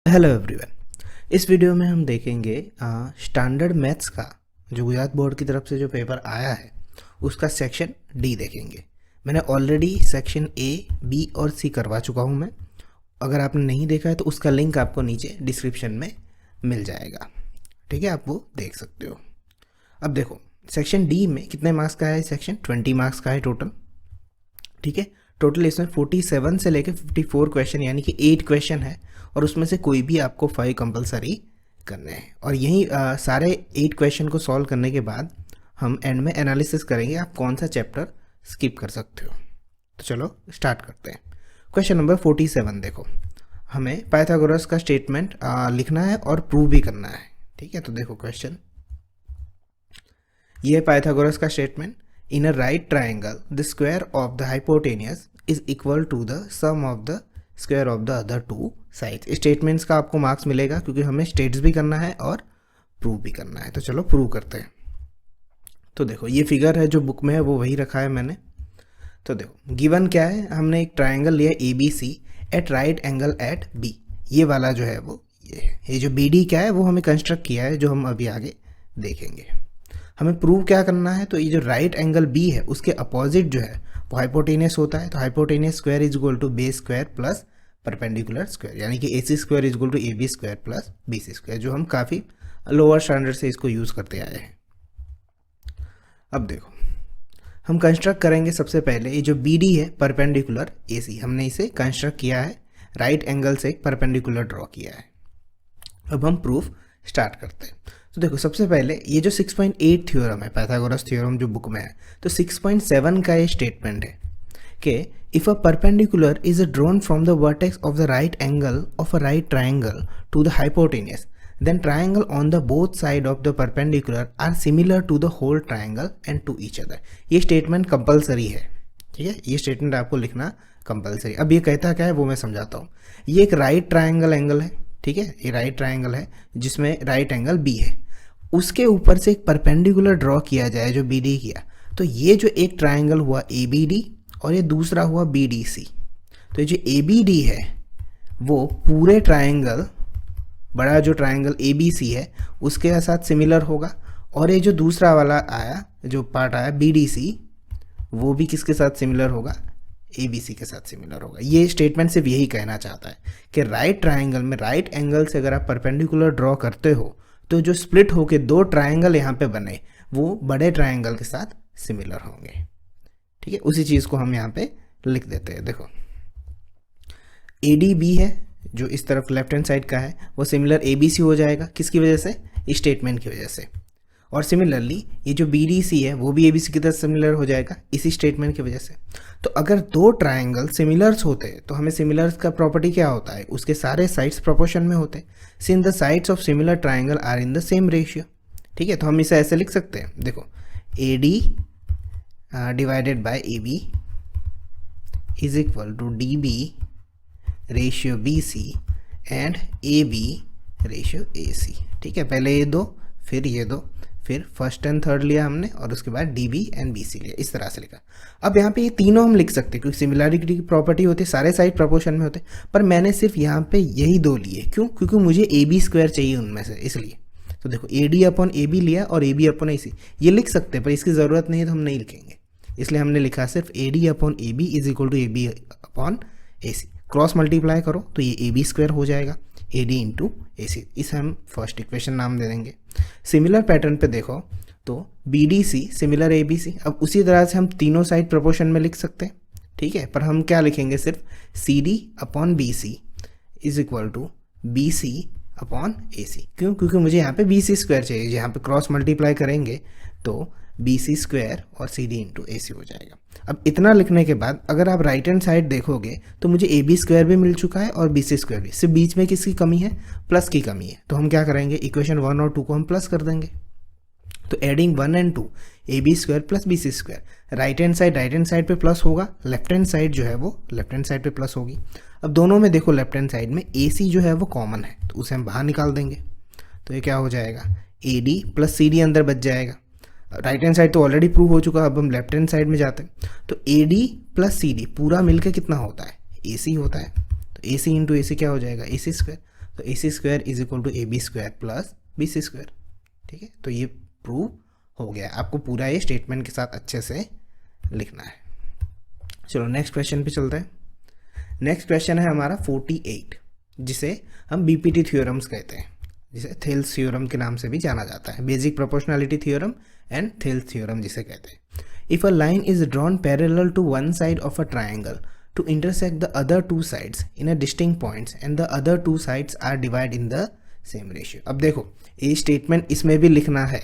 Hello everyone. इस video में हम देखेंगे स्टैंडर्ड मैथ्स का जो गुजरात बोर्ड की तरफ से जो पेपर आया है उसका सेक्शन डी देखेंगे। मैंने ऑलरेडी सेक्शन ए बी और सी करवा चुका हूँ मैं। अगर आपने नहीं देखा है तो उसका लिंक आपको नीचे डिस्क्रिप्शन में मिल जाएगा, ठीक है, आप वो देख सकते हो। अब देखो सेक्शन डी में कितने मार्क्स का है सेक्शन, 20 मार्क्स का है टोटल, ठीक है। टोटल इसमें 47 से लेकर 54 क्वेश्चन यानी कि 8 क्वेश्चन है और उसमें से कोई भी आपको 5 कंपलसरी करने हैं। और यही सारे 8 क्वेश्चन को सॉल्व करने के बाद हम एंड में एनालिसिस करेंगे आप कौन सा चैप्टर स्किप कर सकते हो। तो चलो स्टार्ट करते हैं। क्वेश्चन नंबर 47 देखो, हमें पाइथागोरस का स्टेटमेंट लिखना है और प्रूव भी करना है, ठीक है। तो देखो क्वेश्चन, ये है पाइथागोरस का statement. In a right triangle, the square of the hypotenuse is equal to the sum of the square of the other two sides। Statements का आपको मार्क्स मिलेगा क्योंकि हमें स्टेट्स भी करना है और प्रूव भी करना है। तो चलो प्रूव करते हैं। तो देखो ये फिगर है जो बुक में है वो वही रखा है मैंने। तो देखो गिवन क्या है, हमने एक ट्राइंगल लिया A B C at right angle at B. ये वाला जो है वो ये जो बी डी क्या है वो हमें कंस्ट्रक्ट किया है जो हम अभी आगे देखेंगे। हमें प्रूव क्या करना है, तो ये जो राइट एंगल बी है उसके अपोजिट जो है वो हाइपोटेनियस होता है। तो hypotenuse square is equal to base square plus perpendicular square, यानी कि A C square is equal to A B square plus B C square, जो हम काफ़ी लोअर स्टैंडर्ड से इसको यूज़ करते आए हैं। अब देखो हम कंस्ट्रक्ट करेंगे सबसे पहले ये जो बी डी है परपेंडिकुलर ए सी, हमने इसे कंस्ट्रक्ट किया है, राइट एंगल से एक परपेंडिकुलर ड्रॉ किया है। अब हम प्रूफ स्टार्ट करते हैं। तो देखो सबसे पहले ये जो 6.8 थ्योरम है, पाइथागोरस थ्योरम जो बुक में है, तो 6.7 का ये स्टेटमेंट है कि if a perpendicular is drawn from the vertex of the right angle of a right triangle to the hypotenuse, then triangle on the both side of the perpendicular are similar to the whole triangle and to each other. ये statement compulsory है, ठीक है, ये statement आपको लिखना compulsory. अब ये कहता क्या है वो मैं समझाता हूँ। ये एक राइट ट्राइंगल एंगल है, ठीक है, ये राइट ट्राइंगल है जिसमें राइट एंगल बी है, उसके ऊपर से एक परपेंडिकुलर ड्रॉ किया जाए जो बी डी किया। तो ये जो एक ट्राइंगल हुआ ए बी डी और ये दूसरा हुआ बी डी सी। तो ये जो ए बी डी है वो पूरे ट्राइंगल, बड़ा जो ट्राइंगल ए बी सी है उसके साथ सिमिलर होगा, और ये जो दूसरा वाला आया जो पार्ट आया बी डी सी वो भी किसके साथ सिमिलर होगा, ए बी सी के साथ सिमिलर होगा। ये स्टेटमेंट सिर्फ यही कहना चाहता है कि राइट ट्राइंगल में राइट एंगल से अगर आप परपेंडिकुलर ड्रॉ करते हो तो जो स्प्लिट होके दो ट्राइंगल यहाँ पे बने वो बड़े ट्राइंगल के साथ सिमिलर होंगे, ठीक है। उसी चीज़ को हम यहाँ पे लिख देते हैं। देखो ए डी बी है जो इस तरफ लेफ्ट हैंड साइड का है वो सिमिलर ए बी सी हो जाएगा, किसकी वजह से, इस स्टेटमेंट की वजह से। और सिमिलरली ये जो बी डी सी है वो भी ए बी सी की तरह सिमिलर हो जाएगा इसी स्टेटमेंट की वजह से। तो अगर दो ट्राइंगल सिमिलर्स होते तो हमें सिमिलर्स का प्रॉपर्टी क्या होता है, उसके सारे साइड्स प्रोपोर्शन में होते। Since the sides of similar triangle are in the same ratio, ठीक है। तो हम इसे ऐसे लिख सकते हैं, देखो A D divided by A B is equal to D B ratio B C and A B ratio A C, ठीक है। पहले ये दो फिर ये दो, फिर फर्स्ट एंड थर्ड लिया हमने और उसके बाद D B and B C लिया, इस तरह से लिखा। अब यहाँ पे ये तीनों हम लिख सकते हैं क्योंकि सिमिलरिटी की प्रॉपर्टी होती है, सारे साइड प्रोपोर्शन में होते, पर मैंने सिर्फ यहाँ पे यही दो लिए, क्यों, क्योंकि मुझे ए बी स्क्वायर चाहिए उनमें से, इसलिए। तो देखो A D upon A B लिया और ए बी अपॉन ए सी, ये लिख सकते हैं पर इसकी ज़रूरत नहीं है तो हम नहीं लिखेंगे, इसलिए हमने लिखा सिर्फ A D upon A B is equal to A B upon A C. Cross multiply करो तो ये ए बी स्क्वायर हो जाएगा, ए डी इंटू ए सी, इसे हम फर्स्ट इक्वेशन नाम दे देंगे। सिमिलर पैटर्न पे देखो तो B D C similar A B C, अब उसी तरह से हम तीनों साइड प्रोपोर्शन में लिख सकते हैं, ठीक है। पर हम क्या लिखेंगे, सिर्फ C D upon B C is equal to B C upon A C, क्यों, क्योंकि मुझे यहाँ पे बी सी स्क्वायर चाहिए, यहाँ पे क्रॉस मल्टीप्लाई करेंगे तो बी सी स्क्वायर और सी डी इंटू ए सी हो जाएगा। अब इतना लिखने के बाद अगर आप राइट हैंड साइड देखोगे तो मुझे ए बी स्क्वायर भी मिल चुका है और बी सी स्क्वायर भी, सिर्फ बीच में किसकी कमी है, प्लस की कमी है। तो हम क्या करेंगे, इक्वेशन 1 और 2 को हम प्लस कर देंगे। तो adding 1 and 2 A B square plus B C square, right hand side पे प्लस होगा, लेफ्ट हैंड साइड जो है वो लेफ्ट हैंड साइड पे प्लस होगी। अब दोनों में देखो लेफ्ट हैंड साइड में ए सी जो है वो कॉमन है तो उसे हम बाहर निकाल देंगे। तो ये क्या हो जाएगा, A D plus C D अंदर बच जाएगा। राइट हैंड साइड तो ऑलरेडी प्रूव हो चुका, अब हम लेफ्ट हैंड साइड में जाते हैं। तो A D plus C D पूरा मिलकर कितना होता है, ए सी होता है। तो ए सी इंटू ए सी क्या हो जाएगा, ए सी स्क्वायर। तो AC square is equal to AB square plus BC square. ठीक है, तो ये प्रूव हो गया। आपको पूरा ये स्टेटमेंट के साथ अच्छे से लिखना है। चलो नेक्स्ट क्वेश्चन पे चलते हैं। नेक्स्ट क्वेश्चन है हमारा 48, जिसे हम BPT थ्योरम्स कहते हैं, जिसे थेल्स थ्योरम के नाम से भी जाना जाता है, basic proportionality theorem and Thales theorem जिसे कहते हैं। If a line is drawn parallel to one side of a triangle to intersect the other two sides in a distinct points and the other two sides are divide in the same ratio. अब देखो ये statement इसमें भी लिखना है।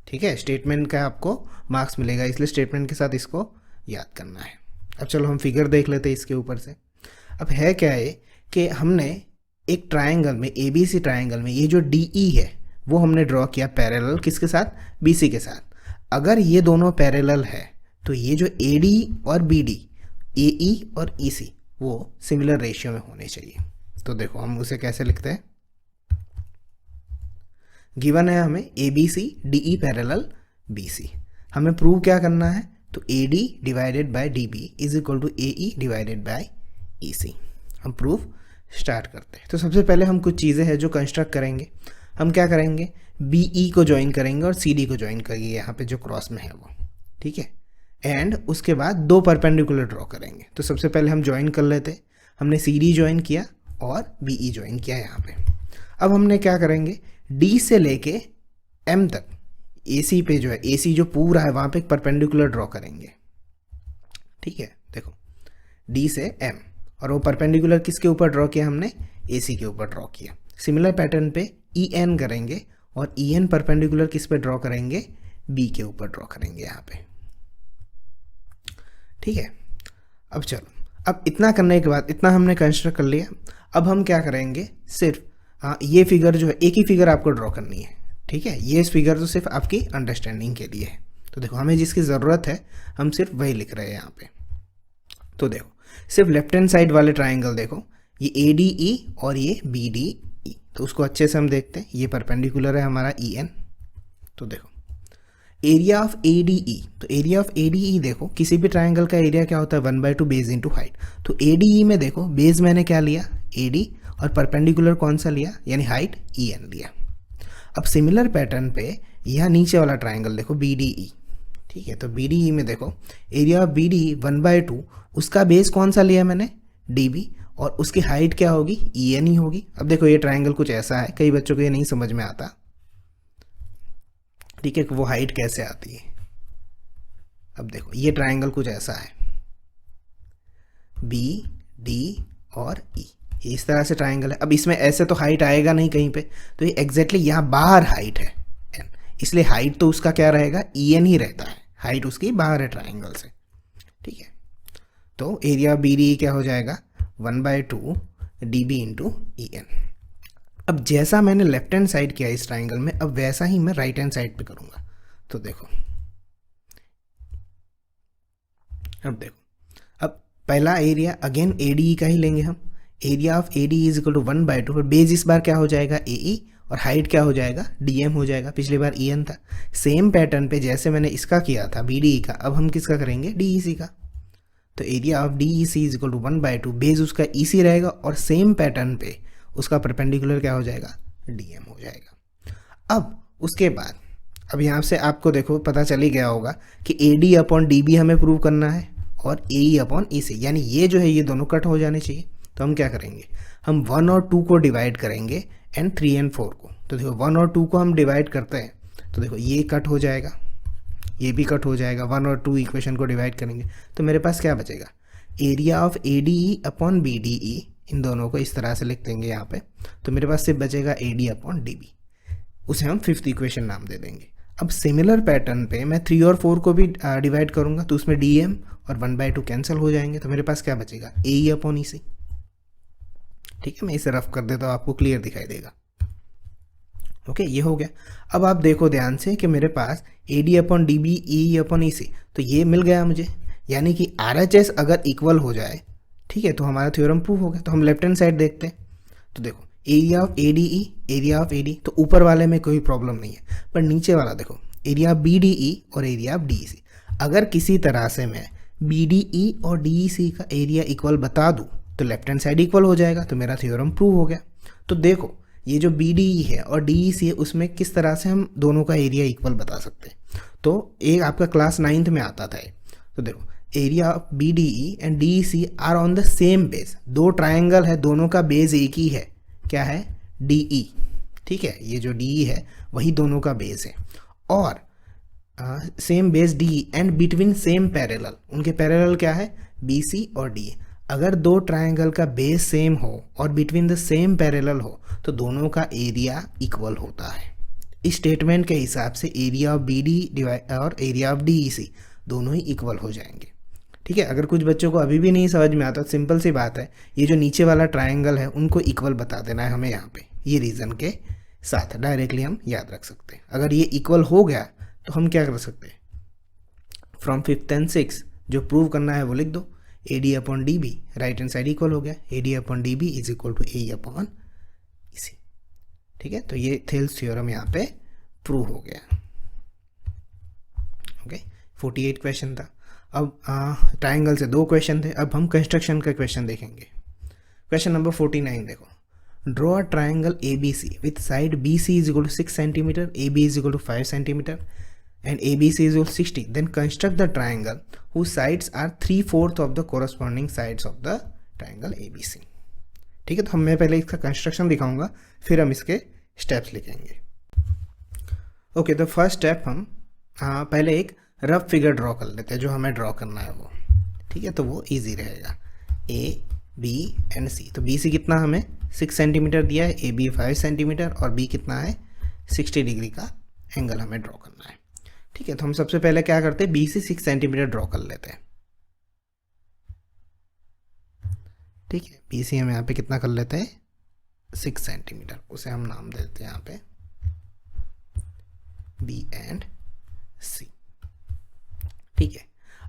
ठीक है, statement का आपको मार्क्स मिलेगा, इसलिए स्टेटमेंट के साथ इसको याद करना है। अब चलो हम फिगर देख लेते हैं इसके ऊपर से। अब है क्या है कि हमने एक ट्रायंगल में, ABC ट्रायंगल में, ये जो DE है वो हमने ड्रॉ किया पैरेलल किसके साथ, BC के साथ। अगर ये दोनों पैरेलल है तो ये जो AD और BD, AE और EC वो सिमिलर रेशियो में होने चाहिए। तो देखो हम उसे कैसे लिखते हैं। गिवन है हमें ABC DE पैरेलल BC, हमें प्रूव क्या करना है, तो AD divided by DB is equal to AE divided by EC। हम प्रूफ स्टार्ट करते हैं। तो सबसे पहले हम कुछ चीज़ें हैं जो कंस्ट्रक्ट करेंगे। हम क्या करेंगे, BE को ज्वाइन करेंगे और CD को ज्वाइन करेंगे, यहाँ पे जो क्रॉस में है वो। ठीक है, एंड उसके बाद दो परपेंडिकुलर ड्रॉ करेंगे। तो सबसे पहले हम ज्वाइन कर लेते, हमने CD ज्वाइन किया और BE ज्वाइन किया यहाँ पे। अब हमने क्या करेंगे, D से लेके M तक AC पे जो है, AC जो पूरा है वहाँ पे एक परपेंडिकुलर ड्रॉ करेंगे। ठीक है, देखो D से M, और वो परपेंडिकुलर किसके ऊपर ड्रॉ किया, हमने AC के ऊपर ड्रॉ किया। सिमिलर पैटर्न पे EN करेंगे और EN परपेंडिकुलर किस पे ड्रॉ करेंगे, B के ऊपर ड्रॉ करेंगे यहाँ पे। ठीक है, अब चलो, अब इतना करने के बाद, इतना हमने कंस्ट्रक्ट कर लिया। अब हम क्या करेंगे, सिर्फ ये फिगर जो है, एक ही फिगर आपको ड्रॉ करनी है। ठीक है, ये फिगर तो सिर्फ आपकी अंडरस्टैंडिंग के लिए है। तो देखो हमें जिसकी ज़रूरत है हम सिर्फ वही लिख रहे हैं यहाँ पे। तो देखो सिर्फ लेफ्ट हैंड साइड वाले ट्राइंगल देखो, ये ADE और ये BDE, तो उसको अच्छे से हम देखते हैं। ये परपेंडिकुलर है हमारा EN। तो देखो एरिया ऑफ ADE, तो एरिया ऑफ ADE देखो, किसी भी ट्राइंगल का एरिया क्या होता है, 1/2 बेस इंटू हाइट। तो ADE में देखो बेस मैंने क्या लिया, AD, और परपेंडिकुलर कौन सा लिया, यानी हाइट EN लिया। अब सिमिलर पैटर्न पे यहाँ नीचे वाला ट्राइंगल देखो BDE। ठीक है, तो BDE में देखो एरिया ऑफ BDE 1/2, उसका बेस कौन सा लिया मैंने, DB, और उसकी हाइट क्या होगी, EN ही होगी। अब देखो ये ट्राइंगल कुछ ऐसा है, कई बच्चों को ये नहीं समझ में आता। ठीक है, वो हाइट कैसे आती है। अब देखो ये ट्राइंगल कुछ ऐसा है, BD और E, ये इस तरह से ट्राइंगल है। अब इसमें ऐसे तो हाइट आएगा नहीं कहीं पे, तो ये एग्जैक्टली यहाँ बाहर हाइट है N, इसलिए हाइट तो उसका क्या रहेगा, EN ही रहता है, हाइट उसकी बाहर है ट्राइंगल से। ठीक है, तो एरिया BDE क्या हो जाएगा, 1/2 DB इंटू EN। अब जैसा मैंने लेफ्ट हैंड साइड किया इस ट्राइंगल में, अब वैसा ही मैं राइट हैंड साइड पे करूंगा। तो देखो अब देखो, अब पहला एरिया अगेन ADE का ही लेंगे हम। Area of ADE is equal to 1/2, और बेस इस बार क्या हो जाएगा, AE, और हाइट क्या हो जाएगा, DM हो जाएगा। पिछली बार EN था। सेम पैटर्न पे जैसे मैंने इसका किया था BDE का, अब हम किसका करेंगे, DEC का। तो area of DEC is equal to 1/2, base उसका EC रहेगा, और सेम पैटर्न पे उसका परपेंडिकुलर क्या हो जाएगा, DM हो जाएगा। अब उसके बाद, अब यहाँ से आपको देखो पता चल ही गया होगा कि AD अपॉन DB हमें प्रूव करना है, और AE अपॉन EC, यानी ये जो है ये दोनों कट हो जाने चाहिए। तो हम क्या करेंगे, हम 1 और 2 को डिवाइड करेंगे एंड 3 और 4 को। तो देखो 1 और 2 को हम डिवाइड करते हैं, तो देखो ये कट हो जाएगा, ये भी कट हो जाएगा। 1 और 2 इक्वेशन को डिवाइड करेंगे तो मेरे पास क्या बचेगा, area of ADE upon BDE, इन दोनों को इस तरह से लिख देंगे यहाँ पे। तो मेरे पास सिर्फ बचेगा AD अपॉन DB, उसे हम 5th इक्वेशन नाम दे देंगे। अब सिमिलर पैटर्न पे मैं 3 और 4 को भी डिवाइड करूँगा, तो उसमें DM और 1/2 कैंसिल हो जाएंगे। तो मेरे पास क्या बचेगा, AE अपॉन EC। ठीक है, मैं इसे रफ कर देता हूँ, आपको क्लियर दिखाई देगा। ओके, ये हो गया। अब आप देखो ध्यान से कि मेरे पास AD upon DB, AE upon EC, तो ये मिल गया मुझे, यानी कि RHS अगर इक्वल हो जाए, ठीक है, तो हमारा थ्योरम प्रूव हो गया। तो हम लेफ्ट हैंड साइड देखते हैं। तो देखो area of ADE, area of AD, तो ऊपर वाले में कोई प्रॉब्लम नहीं है, पर नीचे वाला देखो एरिया ऑफ BDE और एरिया ऑफ DEC। अगर किसी तरह से मैं BDE और DEC का एरिया इक्वल बता दूँ तो लेफ्ट हैंड साइड इक्वल हो जाएगा, तो मेरा थ्योरम प्रूव हो गया। तो देखो ये जो बी डी ई है और डी ई सी है उसमें किस तरह से हम दोनों का एरिया इक्वल बता सकते हैं। तो एक आपका क्लास 9th में आता था। तो देखो area of B D E and D E C are on the same base. दो ट्राइंगल है, दोनों का बेस एक ही है, क्या है, डी ई। ठीक है, ये जो डी ई है वही दोनों का बेस है और same base D and between same parallel. उनके पैरेलल क्या है, बी सी और डी। अगर दो ट्राइंगल का बेस सेम हो और बिटवीन द सेम पैरेलल हो तो दोनों का एरिया इक्वल होता है। इस स्टेटमेंट के हिसाब से एरिया ऑफ बी डी और एरिया ऑफ डी ई सी दोनों ही इक्वल हो जाएंगे। ठीक है, अगर कुछ बच्चों को अभी भी नहीं समझ में आता, सिंपल सी बात है, ये जो नीचे वाला ट्राइंगल है उनको इक्वल बता देना है हमें यहाँ पे, ये रीज़न के साथ डायरेक्टली हम याद रख सकते हैं। अगर ये इक्वल हो गया तो हम क्या कर सकते हैं, फ्रॉम 5th and 6th जो प्रूव करना है वो लिख दो, A D upon D B, right hand side equal हो गया, A D upon D B is equal to A upon E C. ठीक है, तो ये थेल्स थ्योरम यहाँ पे प्रूव हो गया। ओके, 48 क्वेश्चन था। अब ट्राइंगल से 2 क्वेश्चन थे, अब हम कंस्ट्रक्शन का क्वेश्चन देखेंगे। क्वेश्चन नंबर 49 देखो, draw a triangle A B C with side B C is equal to 6 centimetre, A B is equal to 5 centimetre and ABC is equal to 60. Then construct the triangle whose sides are 3/4 of the corresponding sides of the triangle ABC. ठीक है, तो मैं पहले इसका construction दिखाऊंगा, फिर हम इसके स्टेप्स लिखेंगे। ओके, तो फर्स्ट स्टेप हम पहले एक रफ फिगर ड्रॉ कर लेते हैं जो हमें ड्रॉ करना है वो। ठीक है, तो वो इजी रहेगा, ए बी एंड सी। तो बी सी कितना हमें 6 सेंटीमीटर दिया है, ए बी 5 सेंटीमीटर और बी कितना है 60 डिग्री का एंगल हमें ड्रॉ करना है। ठीक है, तो हम सबसे पहले क्या करते हैं, बी से 6 सेंटीमीटर ड्रॉ कर लेते हैं। ठीक है, बी सी हम यहाँ पे कितना कर लेते हैं 6 सेंटीमीटर, उसे हम नाम देते हैं यहाँ पे बी एंड सी। ठीक है,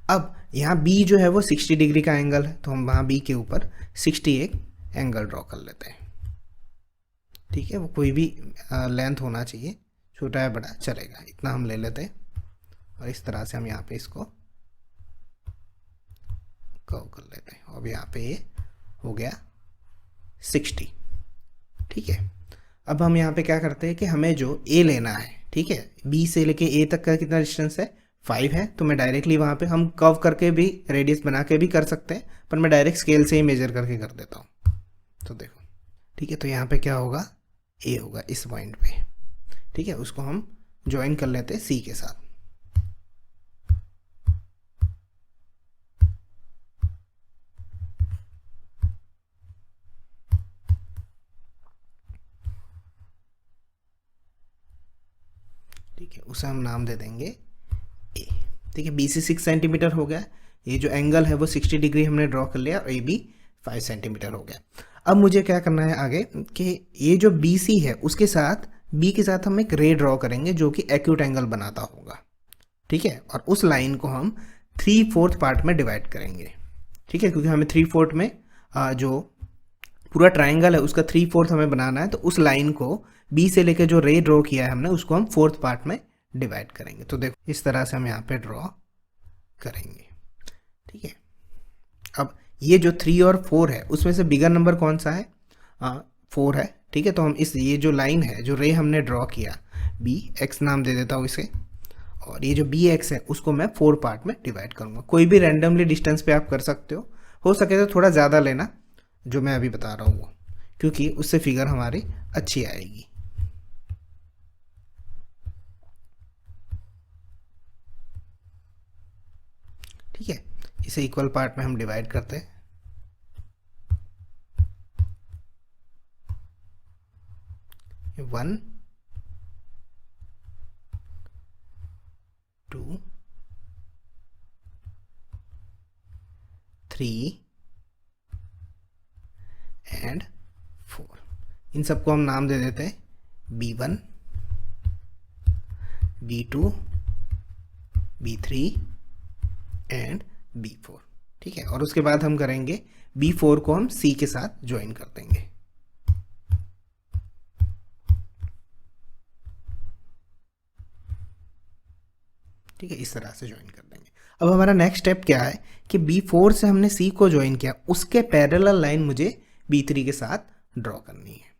अब यहाँ बी जो है वो 60 डिग्री का एंगल है, तो हम वहाँ बी के ऊपर 60 एक एंगल ड्रॉ कर लेते हैं। ठीक है, वो कोई भी लेंथ होना चाहिए, छोटा या बड़ा चलेगा, इतना हम ले लेते हैं और इस तरह से हम यहाँ पे इसको कर्व कर लेते हैं। अब यहाँ पे ये हो गया 60। ठीक है, अब हम यहाँ पे क्या करते हैं कि हमें जो ए लेना है, ठीक है, बी से लेके ए तक का कितना डिस्टेंस है 5 है, तो मैं डायरेक्टली वहाँ पे हम कर्व करके भी रेडियस बना के भी कर सकते हैं, पर मैं डायरेक्ट स्केल से ही मेजर करके कर देता हूँ। तो देखो, ठीक है, तो यहाँ पे क्या होगा, ए होगा इस पॉइंट पे। ठीक है, उसको हम ज्वाइन कर लेते हैं सी के साथ। ठीक है, उसे हम नाम दे देंगे ए। ठीक है, बी सी 6 सेंटीमीटर हो गया, ये जो एंगल है वो 60 डिग्री हमने ड्रॉ कर लिया और ए बी 5 सेंटीमीटर हो गया। अब मुझे क्या करना है आगे कि ये जो बी सी है उसके साथ बी के साथ हम एक रे ड्रॉ करेंगे जो कि एक्यूट एंगल बनाता होगा। ठीक है, और उस लाइन को हम 3/4 पार्ट में डिवाइड करेंगे। ठीक है, क्योंकि हमें 3/4 में जो पूरा ट्राइंगल है उसका 3/4 हमें बनाना है, तो उस लाइन को बी से लेकर जो रे ड्रॉ किया है हमने उसको हम 4th पार्ट में डिवाइड करेंगे। तो देखो इस तरह से हम यहाँ पे ड्रॉ करेंगे। ठीक है, अब ये जो 3 और 4 है उसमें से बिगर नंबर कौन सा है, 4 है। ठीक है, तो हम इस ये जो लाइन है जो रे हमने ड्रॉ किया, बी एक्स नाम दे देता हूँ इसे, और ये जो बी एक्स है उसको मैं 4 पार्ट में डिवाइड करूँगा। कोई भी रैंडमली डिस्टेंस पे आप कर सकते हो सके तो थोड़ा ज़्यादा लेना जो मैं अभी बता रहा हूँ वो, क्योंकि उससे फिगर हमारी अच्छी आएगी। ठीक है, इसे इक्वल पार्ट में हम डिवाइड करते हैं। One 2 3 and 4। इन सबको हम नाम दे देते हैं B1 B2 B3 and B4। ठीक है, और उसके बाद हम करेंगे B4 को हम C के साथ ज्वाइन कर देंगे। ठीक है, इस तरह से ज्वाइन कर देंगे। अब हमारा नेक्स्ट स्टेप क्या है कि B4 से हमने C को ज्वाइन किया, उसके पैरेलल लाइन मुझे B3 के साथ ड्रॉ करनी है।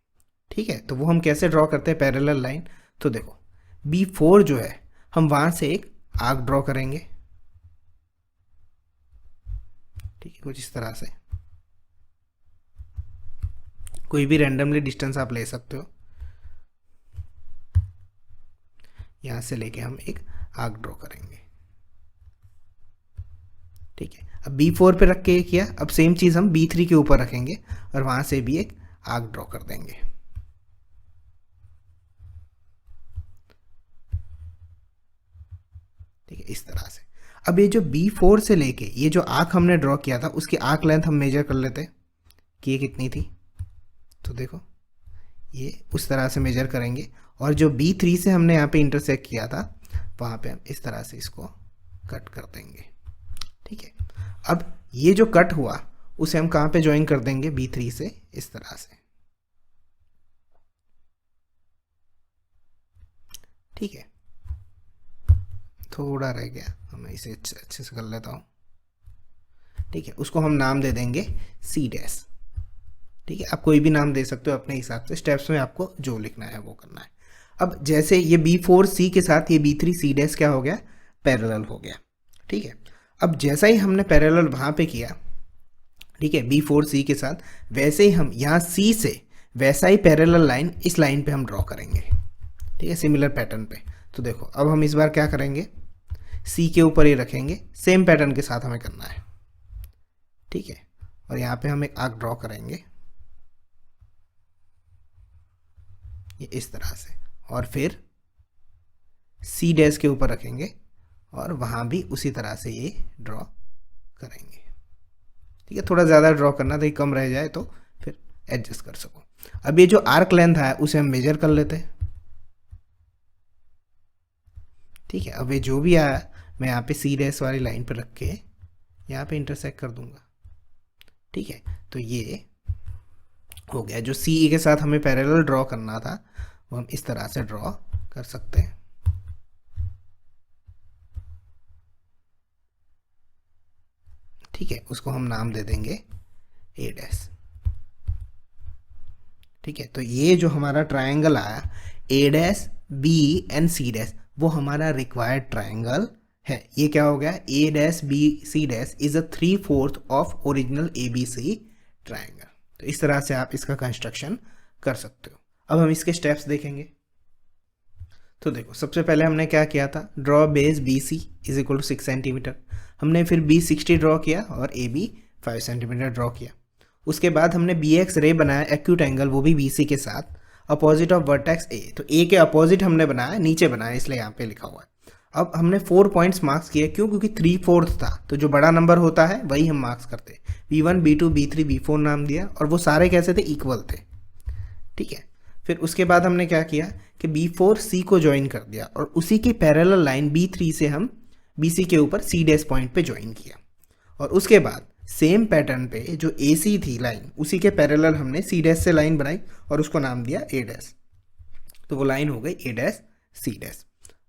ठीक है, तो वो हम कैसे ड्रॉ करते हैं पैरेलल लाइन, तो देखो B4 जो है हम वहाँ से एक आर्क ड्रॉ करेंगे, ठीक है, कुछ इस तरह से, कोई भी रैंडमली डिस्टेंस आप ले सकते हो, यहाँ से लेके हम एक आर्क ड्रॉ करेंगे, ठीक है। अब B4 पे रख के किया, अब सेम चीज़ हम B3 के ऊपर रखेंगे और वहाँ से भी एक आर्क ड्रॉ कर देंगे, ठीक है, इस तरह से। अब ये जो B4 से लेके ये जो आर्क हमने ड्रॉ किया था उसकी आर्क लेंथ हम मेजर कर लेते हैं कि ये कितनी थी, तो देखो ये उस तरह से मेजर करेंगे और जो B3 से हमने यहाँ पे इंटरसेक्ट किया था वहाँ पे हम इस तरह से इसको कट कर देंगे, ठीक है। अब ये जो कट हुआ उसे हम कहाँ पे ज्वाइन कर देंगे, B3 से, इस तरह से, ठीक है। थोड़ा रह गया, मैं इसे अच्छे से कर लेता हूँ, ठीक है। उसको हम नाम दे देंगे C डैश, ठीक है। आप कोई भी नाम दे सकते हो अपने हिसाब से, स्टेप्स में आपको जो लिखना है वो करना है। अब जैसे ये B4C के साथ ये B3C डैश क्या हो गया, पैरेलल हो गया, ठीक है। अब जैसा ही हमने पैरेलल वहाँ पे किया, ठीक है, B4C के साथ, वैसे ही हम यहाँ C से वैसा ही पैरेलल लाइन इस लाइन पे हम ड्रॉ करेंगे, ठीक है, सिमिलर पैटर्न पे। तो देखो अब हम इस बार क्या करेंगे, C के ऊपर ही रखेंगे, सेम पैटर्न के साथ हमें करना है, ठीक है। और यहाँ पे हम एक आर्क ड्रॉ करेंगे ये इस तरह से, और फिर C डैश के ऊपर रखेंगे और वहाँ भी उसी तरह से ये ड्रॉ करेंगे, ठीक है। थोड़ा ज़्यादा ड्रॉ करना था, कम रह जाए तो फिर एडजस्ट कर सको। अब ये जो आर्क लेंथ है उसे हम मेजर कर लेते हैं, ठीक है। अब ये जो भी आया मैं यहाँ पे C डैश वाली लाइन पर रख के यहाँ पे इंटरसेक्ट कर दूंगा, ठीक है। तो ये हो गया, जो C के साथ हमें पैरेलल ड्रॉ करना था वो हम इस तरह से ड्रॉ कर सकते हैं, ठीक है। उसको हम नाम दे देंगे A डैश, ठीक है। तो ये जो हमारा ट्रायंगल आया A dash B and C dash वो हमारा रिक्वायर्ड ट्रायंगल है। ये क्या हो गया, A dash B C dash is a 3/4 of original ABC triangle. तो इस तरह से आप इसका कंस्ट्रक्शन कर सकते हो। अब हम इसके स्टेप्स देखेंगे। तो देखो सबसे पहले हमने क्या किया था, draw base BC is equal to 6 centimetre, हमने फिर B60 ड्रॉ किया और AB 5 सेंटीमीटर ड्रॉ किया। उसके बाद हमने BX रे बनाया एक्यूट एंगल, वो भी BC के साथ, अपोजिट ऑफ वर्टेक्स A। तो A के अपोजिट हमने बनाया, नीचे बनाया, इसलिए यहाँ पे लिखा हुआ है। अब हमने 4 पॉइंट्स मार्क्स किए, क्यों, क्योंकि 3/4 था, तो जो बड़ा नंबर होता है वही हम मार्क्स करते। B1 B2 B3 B4 नाम दिया और वो सारे कैसे थे, इक्वल थे, ठीक है। फिर उसके बाद हमने क्या किया कि B4C को ज्वाइन कर दिया और उसी की पैरेलल लाइन B3 से हम BC के ऊपर C डैश पॉइंट पे ज्वाइन किया, और उसके बाद सेम पैटर्न पे जो AC थी लाइन उसी के पैरेलल हमने C डैश से लाइन बनाई और उसको नाम दिया A डैश, तो वो लाइन हो गई A डैश C डैश।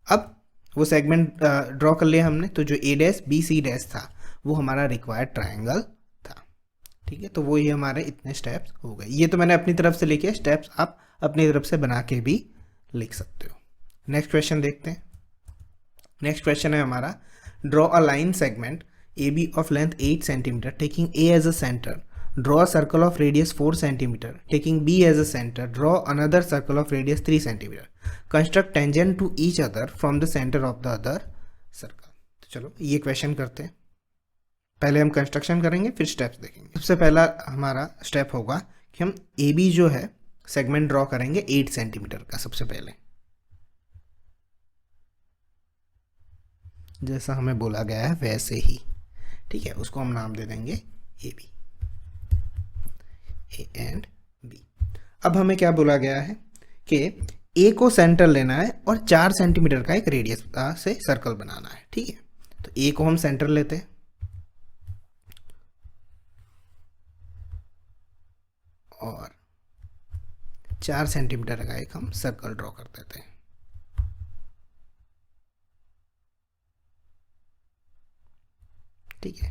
अब वो सेगमेंट ड्रॉ कर लिया हमने, तो जो A dash B C dash था वो हमारा रिक्वायर्ड ट्रायंगल था, ठीक है। तो वो ये हमारे इतने स्टेप्स हो गए। ये तो मैंने अपनी तरफ से लिखे, स्टेप्स आप अपनी तरफ से बना के भी लिख सकते हो। नेक्स्ट क्वेश्चन देखते हैं। नेक्स्ट क्वेश्चन है हमारा, draw a line segment AB of length 8 centimetre taking A as a centre, draw a circle of radius 4 centimetre taking B as a centre, draw another circle of radius 3 centimetre, construct tangent to each other from the centre of the other circle. तो चलो ये question करते हैं। पहले हम construction करेंगे फिर steps देखेंगे। सबसे पहला हमारा स्टेप होगा कि हम AB जो है सेगमेंट ड्रॉ करेंगे 8 सेंटीमीटर का। सबसे पहले जैसा हमें बोला गया है वैसे ही, ठीक है, उसको हम नाम दे देंगे AB, A एंड B। अब हमें क्या बोला गया है कि A को सेंटर लेना है और 4 सेंटीमीटर का एक रेडियस से सर्कल बनाना है, ठीक है। तो A को हम सेंटर लेते हैं और 4 सेंटीमीटर का एक हम सर्कल ड्रॉ कर देते हैं, ठीक है।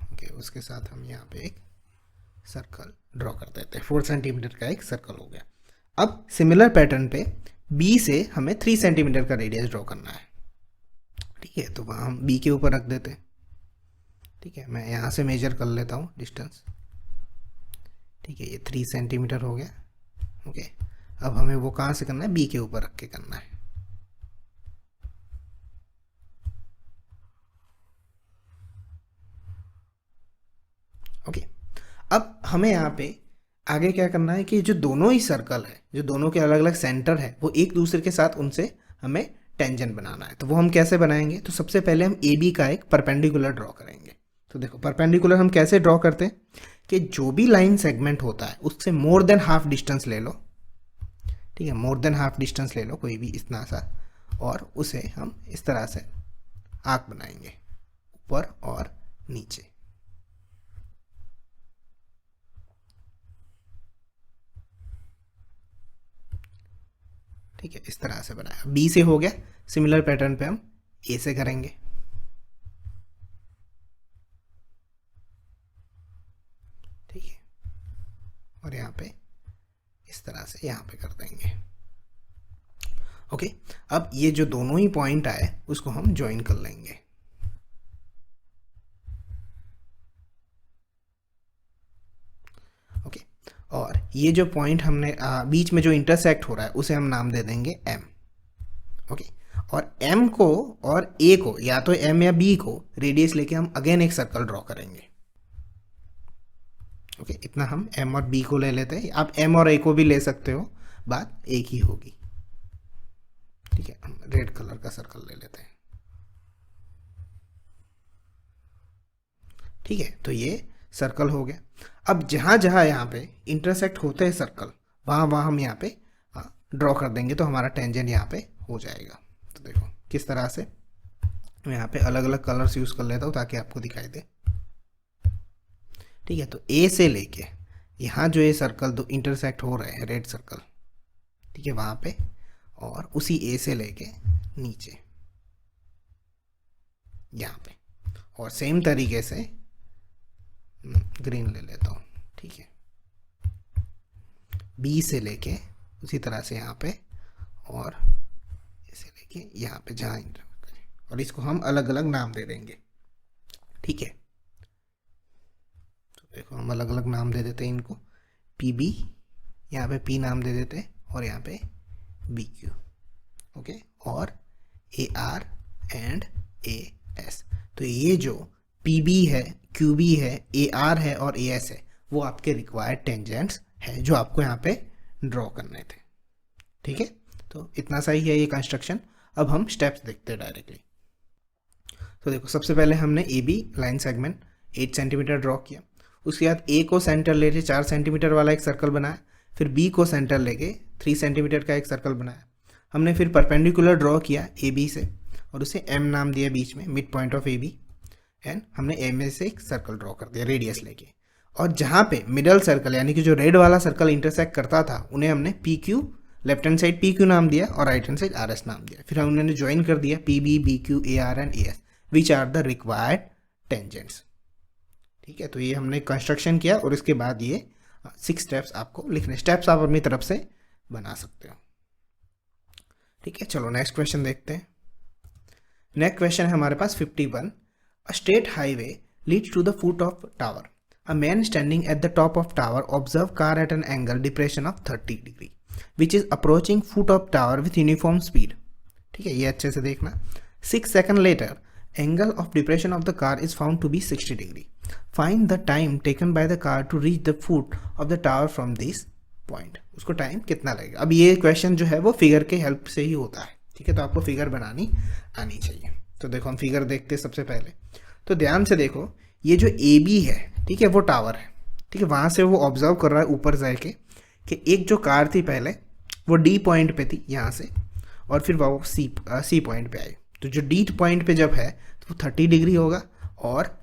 ओके, उसके साथ हम यहाँ पे एक सर्कल ड्रॉ कर देते हैं, 4 सेंटीमीटर का एक सर्कल हो गया। अब सिमिलर पैटर्न पे बी से हमें 3 सेंटीमीटर का रेडियस ड्रॉ करना है। ठीक है, तो वहाँ हम बी के ऊपर रख देते हैं। ठीक है, मैं यहाँ से मेजर कर लेता हूँ डिस्टेंस। ठीक है, ये 3 सेंटीमीटर हो गया। ओके, अब हमें वो कहाँ से करना है, बी के ऊपर रख के करना है। ओके, अब हमें यहाँ पे आगे क्या करना है कि जो दोनों ही सर्कल है, जो दोनों के अलग अलग सेंटर है, वो एक दूसरे के साथ उनसे हमें टेंजेंट बनाना है। तो वो हम कैसे बनाएंगे, तो सबसे पहले हम ए बी का एक परपेंडिकुलर ड्रॉ करेंगे। तो देखो परपेंडिकुलर हम कैसे ड्रॉ करते हैं कि जो भी लाइन सेगमेंट होता है उससे मोर देन हाफ डिस्टेंस ले लो। ठीक है, मोर देन हाफ डिस्टेंस ले लो कोई भी इतना सा, और उसे हम इस तरह से आर्क बनाएंगे ऊपर और नीचे। ठीक है, इस तरह से बनाया। बी से हो गया, सिमिलर पैटर्न पे हम ए से करेंगे। ठीक है, और यहाँ पे इस तरह से यहाँ पे कर देंगे। ओके, अब ये जो दोनों ही पॉइंट आए उसको हम ज्वाइन कर लेंगे। ओके, और ये जो पॉइंट हमने बीच में जो इंटरसेक्ट हो रहा है उसे हम नाम दे देंगे एम। ओके, और एम को और ए को, या तो एम या बी को रेडियस लेके हम अगेन एक सर्कल ड्रॉ करेंगे। ओके, इतना हम एम और बी को ले लेते हैं। आप एम और ए को भी ले सकते हो, बात एक ही होगी। ठीक है, हम रेड कलर का सर्कल ले लेते हैं। ठीक है, तो ये सर्कल हो गया। अब जहाँ जहाँ यहाँ पे इंटरसेक्ट होते हैं सर्कल, वहाँ वहाँ हम यहाँ पे ड्रॉ कर देंगे, तो हमारा टेंजेंट यहाँ पे हो जाएगा। तो देखो किस तरह से मैं यहाँ पे अलग अलग कलर्स यूज़ कर लेता हूँ ताकि आपको दिखाई दे। ठीक है, तो ए से लेके यहाँ जो ये सर्कल दो इंटरसेक्ट हो रहे हैं, रेड सर्कल, ठीक है, वहाँ पे, और उसी ए से लेके नीचे यहाँ पे, और सेम तरीके से ग्रीन ले लेता हूँ। ठीक है, बी से लेके उसी तरह से यहाँ पे, और इसे लेके यहाँ पे जहाँ इंटरसेक्ट करें, और इसको हम अलग अलग नाम दे देंगे। ठीक है, तो देखो हम अलग अलग नाम दे देते हैं इनको। पी बी, यहाँ पे पी नाम दे देते हैं, और यहाँ पे बी क्यू। ओके, और A R and A S. तो ये जो पी बी है, क्यू बी है, ए आर है और ए एस है, वो आपके रिक्वायर्ड टेंजेंट्स है जो आपको यहाँ पे ड्रॉ करने थे। ठीक है, तो इतना सा ही है ये कंस्ट्रक्शन। अब हम स्टेप्स देखते हैं डायरेक्टली। तो देखो सबसे पहले हमने ए बी लाइन सेगमेंट 8 सेंटीमीटर ड्रॉ किया। उसके बाद ए को सेंटर लेके 4 सेंटीमीटर वाला एक सर्कल बनाया। फिर बी को सेंटर लेके 3 सेंटीमीटर का एक सर्कल बनाया। हमने फिर परपेंडिकुलर ड्रॉ किया ए बी से, और उसे एम नाम दिया बीच में, mid point of A B, and हमने एम ए से एक सर्कल ड्रॉ कर दिया रेडियस लेके। और जहाँ पे मिडल सर्कल यानी कि जो रेड वाला सर्कल इंटरसेक्ट करता था, उन्हें हमने P Q, left hand side P Q नाम दिया और right hand side R S नाम दिया। फिर हमने ज्वाइन कर दिया P B, B Q, A R and A S, which are the required tangents. ठीक है, तो ये हमने कंस्ट्रक्शन किया, और इसके बाद ये 6 स्टेप्स आपको लिखने, स्टेप्स आप अपनी तरफ से बना सकते हो। ठीक है, चलो नेक्स्ट क्वेश्चन देखते हैं। नेक्स्ट क्वेश्चन है हमारे पास 51। A straight highway leads to the foot of tower. A man standing at the top of tower observe car at an angle depression of 30 degree which is approaching foot of tower with uniform speed. ठीक है, ये अच्छे से देखना। 6 second later angle of depression of the car is found to be 60 degree. Find the time taken by the car to reach the foot of the tower from this point. उसको time कितना लगेगा। अब ये question जो है वो figure के help से ही होता है। ठीक है, तो आपको फिगर बनानी आनी चाहिए। तो देखो हम फिगर देखते हैं सबसे पहले। तो ध्यान से देखो, ये जो ए बी है, ठीक है, वो टावर है। ठीक है, वहाँ से वो ऑब्जर्व कर रहा है ऊपर जाके कि एक जो कार थी पहले वो डी पॉइंट पे थी यहाँ से, और फिर वो सी पॉइंट पे आई। तो जो डी पॉइंट पे जब है तो वो 30 डिग्री होगा, और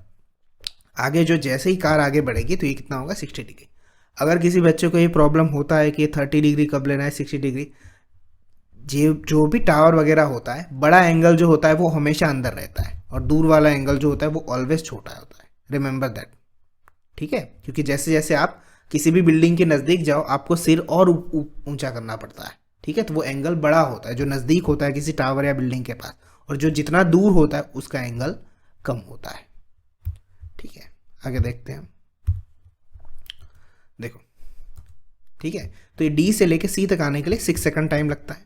आगे जो जैसे ही कार आगे बढ़ेगी तो ये कितना होगा, 60 डिग्री। अगर किसी बच्चे को ये प्रॉब्लम होता है कि 30 डिग्री कब लेना है, 60 डिग्री, जो भी टावर वगैरह होता है, बड़ा एंगल जो होता है वो हमेशा अंदर रहता है, और दूर वाला एंगल जो होता है वो ऑलवेज छोटा होता है। Remember that. ठीक है, क्योंकि जैसे जैसे आप किसी भी बिल्डिंग के नज़दीक जाओ आपको सिर और ऊंचा करना पड़ता है, ठीक है। तो वो एंगल बड़ा होता है जो नज़दीक होता है किसी टावर या बिल्डिंग के पास, और जो जितना दूर होता है उसका एंगल कम होता है, ठीक है। आगे देखते हैं, देखो, ठीक है। तो ये डी से लेके सी तक आने के लिए 6 सेकंड टाइम लगता है,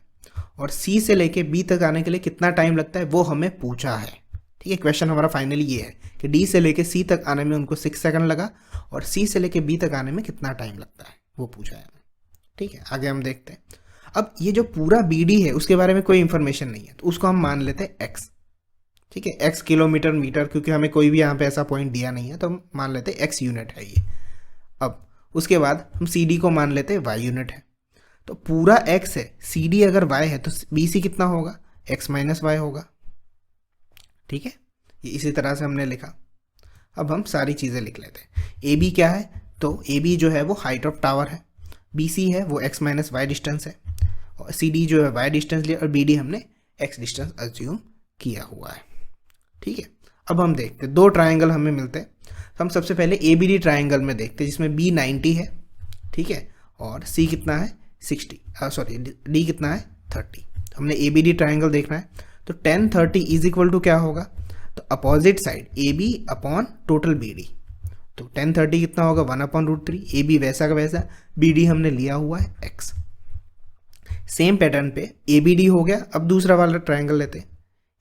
और सी से लेके बी तक आने के लिए कितना टाइम लगता है वो हमें पूछा है, ठीक है। क्वेश्चन हमारा फाइनली ये है कि डी से लेके सी तक आने में उनको 6 सेकंड लगा, और सी से लेके बी तक आने में कितना टाइम लगता है वो पूछा है हमें, ठीक है। आगे हम देखते हैं। अब ये जो पूरा बी डी है उसके बारे में कोई इंफॉर्मेशन नहीं है, तो उसको हम मान लेते हैं एक्स, ठीक है। एक्स किलोमीटर मीटर, क्योंकि हमें कोई भी यहाँ पे ऐसा पॉइंट दिया नहीं है तो हम मान लेते हैं एक्स यूनिट है ये। अब उसके बाद हम सी डी को मान लेते हैं वाई यूनिट है, तो पूरा एक्स है, सी डी अगर वाई है तो बी सी कितना होगा, एक्स माइनस वाई होगा, ठीक है। ये इसी तरह से हमने लिखा। अब हम सारी चीज़ें लिख लेते हैं। ए बी क्या है, तो ए बी जो है वो हाइट ऑफ टावर है, बी सी है वो एक्स माइनस वाई डिस्टेंस है, और सी डी जो है वाई डिस्टेंस लिया, और बी डी हमने एक्स डिस्टेंस अज्यूम किया हुआ है, ठीक है। अब हम देखते हैं, 2 ट्राइंगल हमें मिलते हैं। तो हम सबसे पहले ए बी डी ट्राइंगल में देखते हैं, जिसमें बी 90 है, ठीक है, और सी कितना है 60, सॉरी डी कितना है 30। हमने ए बी डी ट्राइंगल देखना है, तो 10 30 इज इक्वल टू क्या होगा, तो opposite side A B upon total B D, तो 10 30 कितना होगा 1/√3। ए बी वैसा का वैसा, बी डी हमने लिया हुआ है एक्स। सेम पैटर्न पे ए बी डी हो गया। अब दूसरा वाला ट्राइंगल लेते हैं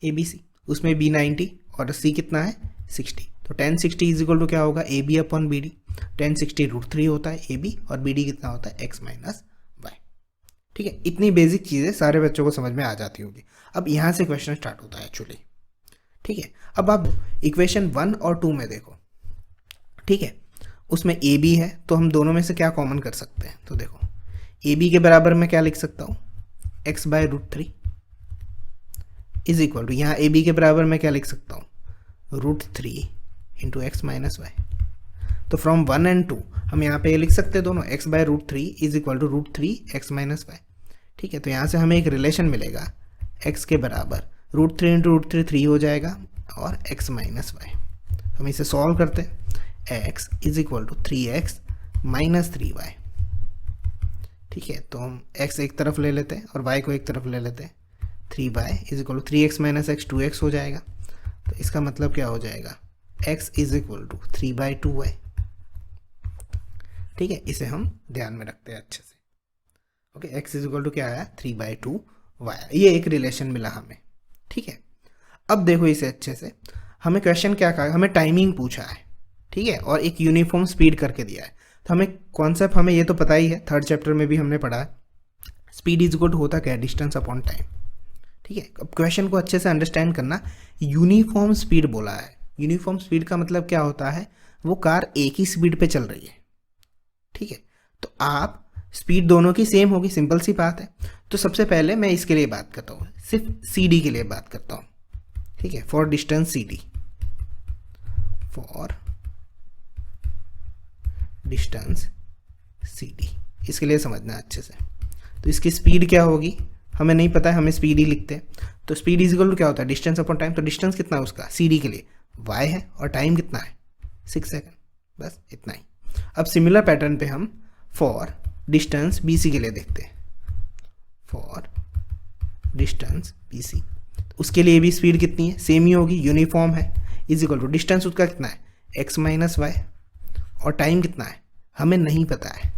ए बी सी, उसमें बी 90 और सी कितना है 60, तो 10 60 इज इक्वल टू क्या होगा A B upon B D. 10 60 √3 होता है ए बी, और बी डी कितना होता है एक्स माइनस वाई, ठीक है। इतनी बेसिक चीज़ें सारे बच्चों को समझ में आ जाती होगी। अब यहाँ से क्वेश्चन स्टार्ट होता है एक्चुअली, ठीक है। अब आप इक्वेशन 1 और 2 में देखो, ठीक है, उसमें ए बी है, तो हम दोनों में से क्या कॉमन कर सकते हैं, तो देखो ए बी के बराबर मैं क्या लिख सकता हूँ x/√3 इज इक्वल टू, यहाँ ए बी के बराबर मैं क्या लिख सकता हूँ √3 इंटू एक्स माइनस वाई। तो फ्रॉम 1 and 2 हम यहाँ पे ये लिख सकते हैं दोनों x/√3 is equal to √3 x minus y, ठीक है। तो यहाँ से हमें एक रिलेशन मिलेगा x के बराबर √3 इंटू √3 3 हो जाएगा, और x माइनस वाई। हम इसे सॉल्व करते हैं, x is equal to 3x minus 3y, ठीक है। तो हम x एक तरफ ले लेते हैं और y को एक तरफ ले लेते हैं, 3y is equal to 3x minus x 2x हो जाएगा। तो इसका मतलब क्या हो जाएगा, x is equal to 3/2y, ठीक है। इसे हम ध्यान में रखते हैं अच्छे से, okay. x is equal to क्या आया 3/2y, ये एक रिलेशन मिला हमें, ठीक है। अब देखो इसे अच्छे से, हमें क्वेश्चन क्या कहा, हमें टाइमिंग पूछा है, ठीक है, और एक यूनिफॉर्म स्पीड करके दिया है। तो हमें कॉन्सेप्ट हमें ये तो पता ही है, 3rd चैप्टर में भी हमने पढ़ा है, स्पीड इज इक्वल टू होता क्या है डिस्टेंस अपॉन टाइम, ठीक है। अब क्वेश्चन को अच्छे से अंडरस्टैंड करना, यूनिफॉर्म स्पीड बोला है। यूनिफॉर्म स्पीड का मतलब क्या होता है, वो कार एक ही स्पीड पे चल रही है, ठीक है। तो आप स्पीड दोनों की सेम होगी, सिंपल सी बात है। तो सबसे पहले मैं इसके लिए बात करता हूँ, सिर्फ सी डी के लिए बात करता हूँ, ठीक है, for distance C D, for distance C D, इसके लिए समझना अच्छे से। तो इसकी स्पीड क्या होगी हमें नहीं पता है, हमें स्पीड ही लिखते हैं। तो स्पीड इज इक्वल टू क्या होता है डिस्टेंस अपॉन टाइम। तो डिस्टेंस कितना है उसका सी डी के लिए y है, और टाइम कितना है 6 सेकंड, बस इतना ही। अब सिमिलर पैटर्न पे हम फॉर डिस्टेंस बी सी के लिए देखते हैं, फॉर डिस्टेंस बी सी, उसके लिए भी स्पीड कितनी है सेम ही होगी, यूनिफॉर्म है, इज इक्वल टू डिस्टेंस उसका कितना है एक्स माइनस वाई, और टाइम कितना है हमें नहीं पता है,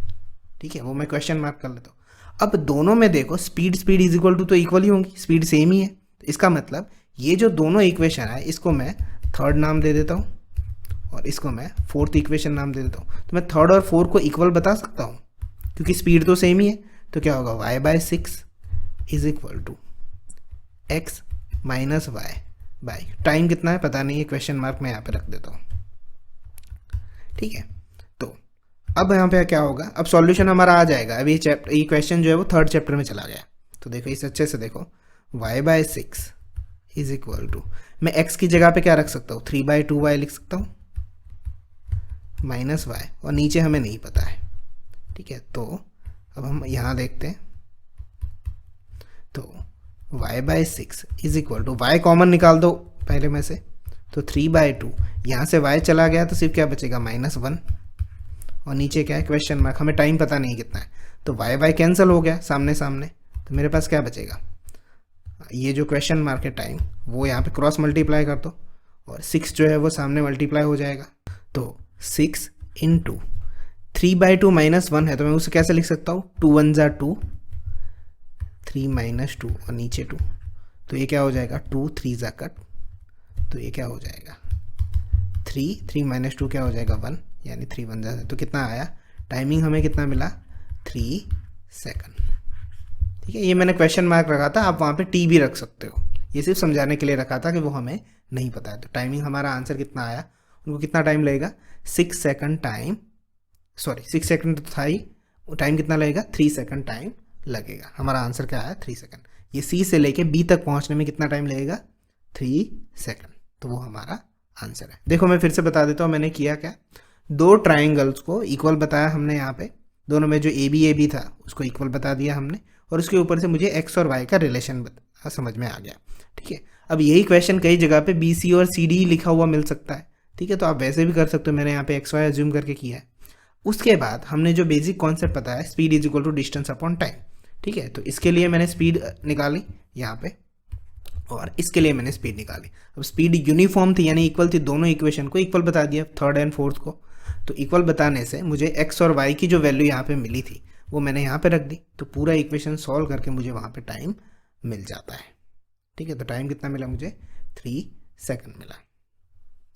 ठीक है, वो मैं क्वेश्चन मार्क कर लेता हूँ। अब दोनों में देखो स्पीड इज इक्वल टू तो इक्वल ही होंगी, स्पीड सेम ही है। तो इसका मतलब ये जो दोनों इक्वेशन है इसको मैं 3rd नाम दे देता हूँ और इसको मैं 4th इक्वेशन नाम दे देता हूँ। तो मैं 3rd और 4 को इक्वल बता सकता हूँ क्योंकि स्पीड तो सेम ही है। तो क्या होगा y/6 is equal to x minus y by time कितना है पता नहीं है, क्वेश्चन मार्क मैं यहाँ पे रख देता हूँ, ठीक है। तो अब यहाँ पे क्या होगा, अब सॉल्यूशन हमारा आ जाएगा। अब ये क्वेश्चन जो है वो 3rd चैप्टर में चला गया। तो देखो इसे अच्छे से देखो, y/6 इज इक्वल टू, मैं x की जगह पे क्या रख सकता हूँ 3/2y लिख सकता हूँ माइनस y, और नीचे हमें नहीं पता है, ठीक है। तो अब हम यहाँ देखते हैं, तो y/6 is equal to, y common निकाल दो पहले में से, तो 3/2, यहाँ से y चला गया तो सिर्फ क्या बचेगा -1, और नीचे क्या है क्वेश्चन मार्क, हमें टाइम पता नहीं कितना है, तो वाई वाई कैंसिल हो गया सामने सामने, तो मेरे पास क्या बचेगा, ये जो क्वेश्चन मार्क है टाइम वो यहाँ पे क्रॉस मल्टीप्लाई कर दो और 6 जो है वो सामने मल्टीप्लाई हो जाएगा। तो 6 इंटू 3/2 -1 है, तो मैं उसे कैसे लिख सकता हूँ, 2 1 जा 2, 3 - 2 और नीचे 2, तो ये क्या हो जाएगा 2 3 जा कट, तो ये क्या हो जाएगा 3 - 2 क्या हो जाएगा 1, यानी 3 1 जा, तो कितना आया, टाइमिंग हमें कितना मिला 3 सेकंड। ठीक है, ये मैंने क्वेश्चन मार्क रखा था, आप वहाँ पे टी भी रख सकते हो, ये सिर्फ समझाने के लिए रखा था कि वो हमें नहीं पता है। तो टाइमिंग हमारा आंसर कितना आया, उनको कितना टाइम लगेगा 6 सेकंड टाइम, सॉरी 6 सेकंड तो था ही, टाइम कितना लगेगा 3 सेकंड टाइम लगेगा। हमारा आंसर क्या आया 3 सेकंड। ये सी से लेके बी तक पहुँचने में कितना टाइम लगेगा 3 सेकंड, तो वो हमारा आंसर है। देखो मैं फिर से बता देता हूँ मैंने किया क्या, दो ट्राइंगल्स को इक्वल बताया हमने, यहाँ पे दोनों में जो ए बी था उसको इक्वल बता दिया हमने, और उसके ऊपर से मुझे एक्स और वाई का रिलेशन समझ में आ गया। ठीक है, अब यही क्वेश्चन कई जगह पे बी सी और सी डी लिखा हुआ मिल सकता है। ठीक है, तो आप वैसे भी कर सकते हो, मैंने यहाँ पे एक्स वाई एज्यूम करके किया है। उसके बाद हमने जो बेसिक कॉन्सेप्ट पता है, speed is equal to distance upon time. ठीक है, तो इसके लिए मैंने स्पीड निकाली यहाँ पे, और इसके लिए मैंने स्पीड निकाली। अब स्पीड यूनिफॉर्म थी यानी इक्वल थी, दोनों इक्वेशन को इक्वल बता दिया, थर्ड एंड फोर्थ को। तो इक्वल बताने से मुझे एक्स और वाई की जो वैल्यू यहाँ पे मिली थी वो मैंने यहाँ पे रख दी, तो पूरा इक्वेशन सॉल्व करके मुझे वहाँ पे टाइम मिल जाता है। ठीक है, तो टाइम कितना मिला मुझे 3 सेकंड मिला।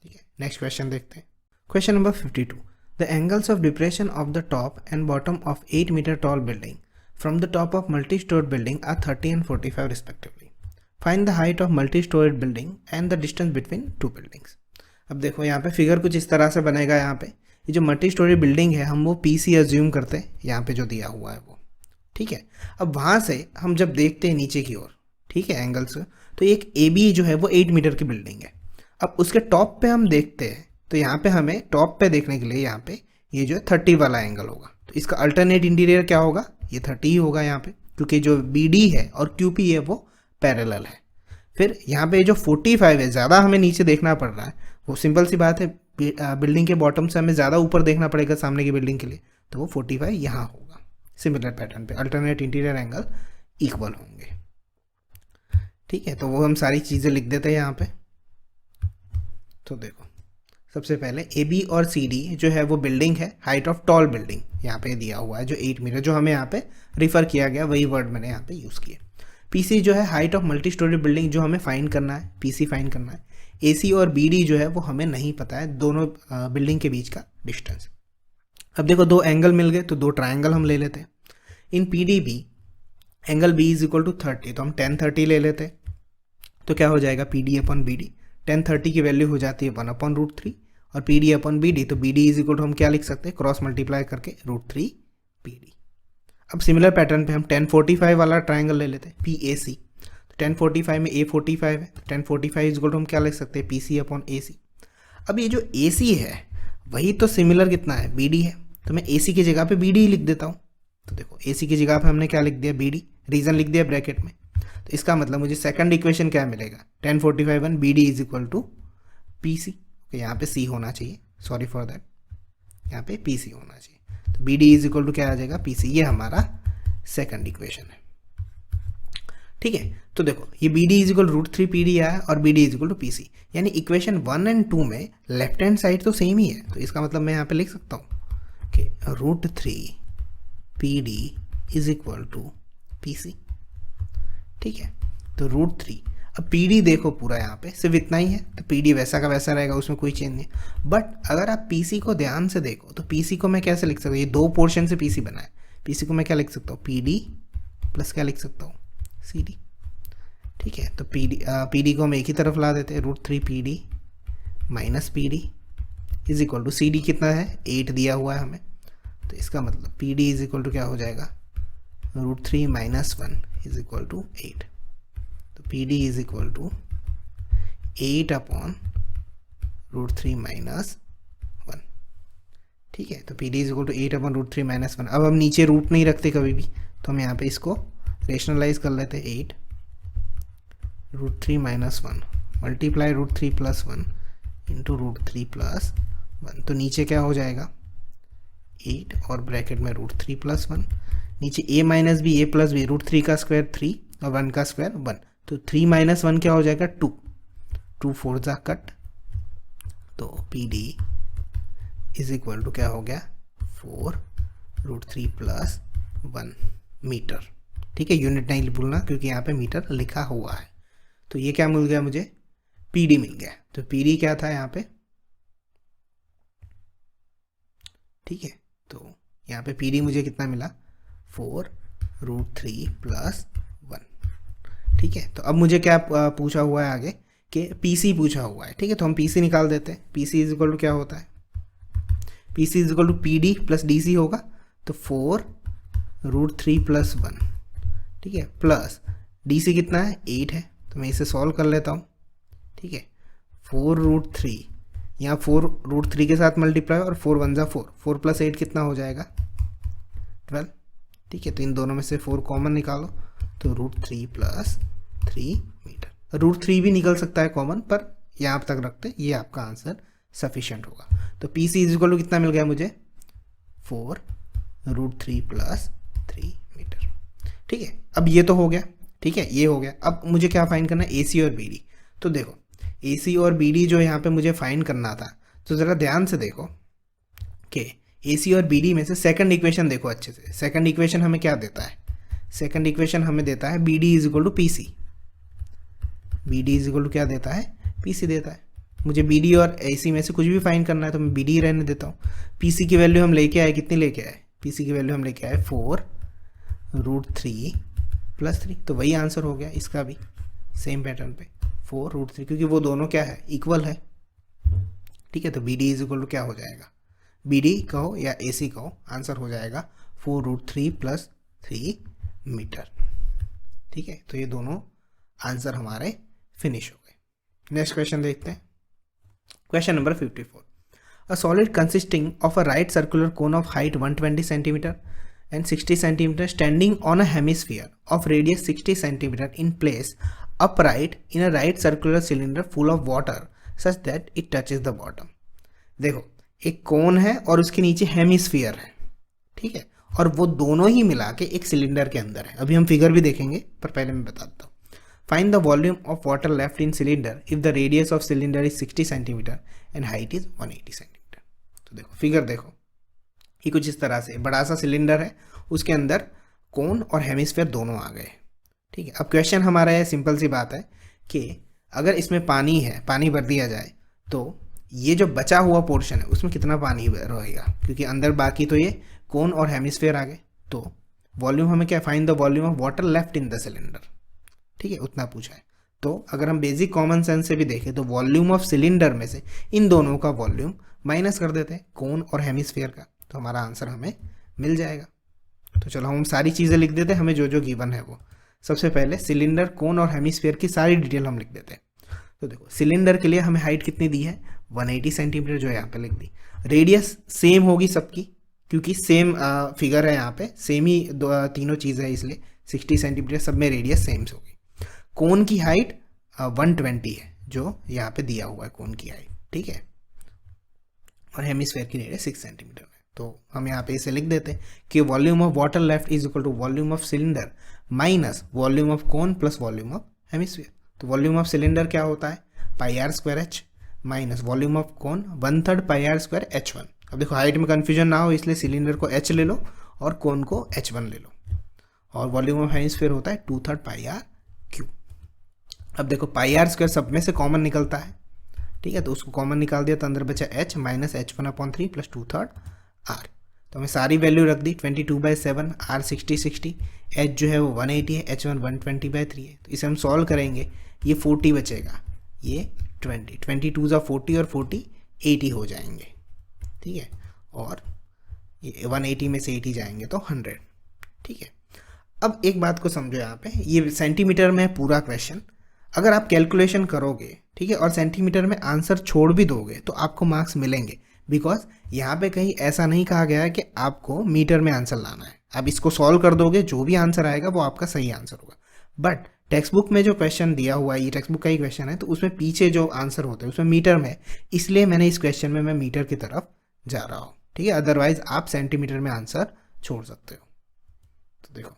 ठीक है, नेक्स्ट क्वेश्चन देखते हैं। Question number 52, the angles of depression of the top and bottom of 8 metre tall building from the top of multi storeyed building are 30 and 45 respectively. Find the height of multi storeyed building and the distance between two buildings. अब देखो यहाँ पे figure कुछ इस तरह से बनेगा। यहाँ पे ये जो मल्टी स्टोरी बिल्डिंग है हम वो पीसी अज्यूम करते हैं, यहाँ पे जो दिया हुआ है वो। ठीक है, अब वहाँ से हम जब देखते हैं नीचे की ओर, ठीक है, एंगल से, तो एक ए बी जो है वो 8 मीटर की बिल्डिंग है। अब उसके टॉप पे हम देखते हैं, तो यहाँ पे हमें टॉप पे देखने के लिए यहाँ पे ये जो है 30 वाला एंगल होगा, तो इसका अल्टरनेट इंटीरियर क्या होगा, ये 30 ही होगा यहाँ पे, क्योंकि जो बी डी है और क्यू पी है वो पैरेलल है। फिर यहाँ पे जो 45 है, ज़्यादा हमें नीचे देखना पड़ रहा है, वो सिंपल सी बात है, बिल्डिंग के बॉटम से हमें ज़्यादा ऊपर देखना पड़ेगा सामने की बिल्डिंग के लिए, तो वो 45 यहाँ होगा। सिमिलर पैटर्न पे अल्टरनेट इंटीरियर एंगल इक्वल होंगे। ठीक है, तो वो हम सारी चीज़ें लिख देते हैं यहाँ पे। तो देखो सबसे पहले ए बी और सी डी जो है वो बिल्डिंग है, हाइट ऑफ टॉल बिल्डिंग यहाँ पे दिया हुआ है जो 8 मीटर, जो हमें यहाँ पे रिफर किया गया वही वर्ड मैंने यहाँ पे यूज़ किया। पीसी जो है height of multi storey building, जो हमें फाइंड करना है, पीसी फाइंड करना है। एसी और बीडी जो है वो हमें नहीं पता है, दोनों बिल्डिंग के बीच का डिस्टेंस। अब देखो दो एंगल मिल गए, तो दो ट्राइंगल हम ले लेते हैं। In P D B angle B is equal to 30, तो हम 1030 ले लेते हैं, तो क्या हो जाएगा P D upon B D. 1030 की वैल्यू हो जाती है 1/√3, और P D upon B D, तो B D is equal to हम क्या लिख सकते हैं, क्रॉस मल्टीप्लाई करके √3 पी डी। अब सिमिलर पैटर्न पे हम 1045 वाला ट्राइंगल ले लेते हैं, पी ए सी। तो 1045 में ए 45 है, तो 1045 इज इक्वल टू हम क्या लिख सकते हैं, पी सी अपॉन ए सी। अब ये जो ए सी है वही तो सिमिलर कितना है, बी डी है, तो मैं ए सी की जगह पे बी डी लिख देता हूँ। तो देखो ए सी की जगह पे हमने क्या लिख दिया, बी डी, रीजन लिख दिया ब्रैकेट में। तो इसका मतलब मुझे सेकंड इक्वेशन क्या मिलेगा, 1045 B D is equal to P C. यहाँ पे सी होना चाहिए, सॉरी फॉर दैट, यहाँ पे पी सी होना चाहिए। तो B D is equal to क्या आ जाएगा, पी सी। ये हमारा सेकंड इक्वेशन है। ठीक है, तो देखो ये B D is equal √3 P D आया और B D is equal to P C, यानी इक्वेशन 1 और 2 में लेफ्ट हैंड साइड तो सेम ही है। तो इसका मतलब मैं यहाँ पे लिख सकता हूँ कि √3 P D is equal to P C. ठीक है, तो √3, अब पी डी देखो पूरा यहाँ पे सिर्फ इतना ही है, तो पी डी वैसा का वैसा रहेगा, उसमें कोई चेंज नहीं। बट अगर आप पी सी को ध्यान से देखो तो पी सी को मैं कैसे लिख सकता हूँ, ये दो पोर्शन से पी सी बना है, पी सी को मैं क्या लिख सकता हूँ, पी डी प्लस क्या लिख सकता हूँ, सी डी। ठीक है, तो पी डी को हम एक ही तरफ ला देते हैं, √3 P D minus P D is equal to, C D कितना है 8 दिया हुआ है हमें, तो इसका मतलब P D is equal to क्या हो जाएगा, √3 - 1 इज इक्वल टू 8। तो P D is equal to 8 upon √3 - 1। ठीक है, तो P D is equal to 8 upon √3 - 1। अब हम नीचे रूट नहीं रखते कभी भी, तो हम यहाँ पे इसको रेशनलाइज कर लेते हैं, 8 √3 - 1 मल्टीप्लाई √3 + 1 इंटू √3 + 1, तो नीचे क्या हो जाएगा 8 और ब्रैकेट में √3 + 1, नीचे a minus b a plus b √3 का स्क्वायर 3 और 1 का स्क्वायर 1, तो 3 - 1 क्या हो जाएगा 2, 2 4 जा कट, तो PD इज इक्वल टू क्या हो गया 4 √3 + 1 मीटर। ठीक है, यूनिट नहीं भूलना क्योंकि यहाँ पे मीटर लिखा हुआ है। तो ये क्या मिल गया मुझे, PD मिल गया। तो PD क्या था यहाँ पे, ठीक है, तो यहाँ पे PD मुझे कितना मिला 4 √3 + 1। ठीक है, तो अब मुझे क्या पूछा हुआ है आगे कि PC पूछा हुआ है। ठीक है, तो हम PC निकाल देते हैं। PC इज इक्वल टू क्या होता है, PC is equal to PD + DC होगा, तो 4 √3 + 1। ठीक है, प्लस DC कितना है 8 है, तो मैं इसे सॉल्व कर लेता हूँ। ठीक है, 4 √3, यहाँ 4 √3 के साथ मल्टीप्लाई और 4 1 जा 4, 4 + 8 कितना हो जाएगा 12। ठीक है, तो इन दोनों में से 4 कॉमन निकालो, तो √3 + 3 मीटर। √3 भी निकल सकता है कॉमन, पर यहाँ तक रखते, ये आपका आंसर सफिशिएंट होगा। तो PC इज इक्वल टू कितना मिल गया मुझे 4 √3 + 3 मीटर। ठीक है, अब ये तो हो गया। ठीक है, ये हो गया। अब मुझे क्या फाइंड करना है, AC और BD। तो देखो AC और BD जो यहाँ पे मुझे फाइंड करना था, तो ज़रा ध्यान से देखो कि AC और BD में से सेकंड इक्वेशन देखो अच्छे से। सेकंड इक्वेशन हमें क्या देता है, सेकंड इक्वेशन हमें देता है BD is equal to PC। BD is equal to क्या देता है, PC देता है। मुझे BD और AC में से कुछ भी फाइंड करना है तो मैं BD रहने देता हूँ। PC की वैल्यू हम लेके आए, कितनी लेके आए, PC की वैल्यू हम लेके आए 4 √3 + 3, तो वही आंसर हो गया इसका भी, सेम पैटर्न पे 4 √3, क्योंकि वो दोनों क्या है, इक्वल है। ठीक है, तो BD इज इक्वल टू क्या हो जाएगा, BD कहो या AC कहो, आंसर हो जाएगा 4 √3 + 3 मीटर। ठीक है, तो ये दोनों आंसर हमारे फिनिश हो गए। नेक्स्ट क्वेश्चन देखते हैं, question number 54। A solid consisting of a right circular cone of height 120 cm and 60 cm standing on a hemisphere of radius 60 cm in place upright in a right circular cylinder full of water such that it touches the bottom। देखो एक कोन है और उसके नीचे hemisphere है। ठीक है, और वो दोनों ही मिला के एक सिलेंडर के अंदर है। अभी हम फिगर भी देखेंगे, पर पहले मैं बता देता हूँ। Find the volume of water left in cylinder if the radius of cylinder is 60 cm and height is 180 cm। तो देखो फिगर देखो, ये कुछ इस तरह से बड़ा सा सिलेंडर है, उसके अंदर कोन और हेमिस्फीयर दोनों आ गए। ठीक है, अब क्वेश्चन हमारा है, सिंपल सी बात है कि अगर इसमें पानी है, पानी भर दिया जाए तो ये जो बचा हुआ पोर्शन है उसमें कितना पानी रहेगा, क्योंकि अंदर बाकी तो ये कोन और हेमिस्फीयर आ गए। तो वॉल्यूम हमें क्या, find the volume of water left in the cylinder. ठीक है, उतना पूछा है। तो अगर हम बेसिक कॉमन सेंस से भी देखें तो वॉल्यूम ऑफ सिलेंडर में से इन दोनों का वॉल्यूम माइनस कर देते हैं, कोन और हेमिस्फीयर का, तो हमारा आंसर हमें मिल जाएगा। तो चलो हम सारी चीज़ें लिख देते हैं, हमें जो जो गिवन है वो। सबसे पहले सिलेंडर, कोन और हेमिस्फीयर की सारी डिटेल हम लिख देते हैं। तो देखो सिलेंडर के लिए हमें हाइट कितनी दी है 180 सेंटीमीटर, जो यहाँ पे लिख दी। रेडियस सेम होगी सबकी, क्योंकि सेम फिगर है यहाँ पे, सेम ही तीनों चीज़ है, इसलिए 60 सेंटीमीटर सब में रेडियस सेम होगी। कोन की हाइट 120 है, जो यहाँ पे दिया हुआ है कोन की हाइट। ठीक है, और हेमिस्फीयर की रेडियस 6 सेंटीमीटर है। तो हम यहाँ पे इसे लिख देते हैं कि volume of water left is equal to volume of cylinder minus volume of cone plus volume of hemisphere. तो वॉल्यूम ऑफ सिलेंडर क्या होता है πr² minus volume of cone 1/3 πr² h1। अब देखो हाइट में कंफ्यूजन ना हो, इसलिए सिलेंडर को h ले लो और कोन को h1 ले लो, और वॉल्यूम ऑफ हेमिस्फीयर होता है 2/3 πr3। अब देखो πr² सब में से कॉमन निकलता है। ठीक है, तो उसको कॉमन निकाल दिया तो अंदर बचा h minus h1/3 plus 2/3 r। तो हमें सारी वैल्यू रख दी, 22/7, r 60, h जो है वो 180 है, h1 120/3 है। तो इसे हम सॉल्व करेंगे, ये 40 बचेगा, ये 22 जा 40 और 40 80 हो जाएंगे। ठीक है, और ये 180 में से 80 जाएंगे तो 100। ठीक है, अब एक बात को समझो, यहाँ पे ये सेंटीमीटर में है पूरा क्वेश्चन। अगर आप कैलकुलेशन करोगे, ठीक है, और सेंटीमीटर में आंसर छोड़ भी दोगे तो आपको मार्क्स मिलेंगे, बिकॉज यहाँ पे कहीं ऐसा नहीं कहा गया है कि आपको मीटर में आंसर लाना है। आप इसको सॉल्व कर दोगे, जो भी आंसर आएगा वो आपका सही आंसर होगा। बट टेक्स्ट बुक में जो क्वेश्चन दिया हुआ है, ये टेक्स्ट बुक का ही क्वेश्चन है, तो उसमें पीछे जो आंसर होते हैं उसमें मीटर में, इसलिए मैंने इस क्वेश्चन में मैं मीटर की तरफ जा रहा हूँ। ठीक है, अदरवाइज आप सेंटीमीटर में आंसर छोड़ सकते हो। तो देखो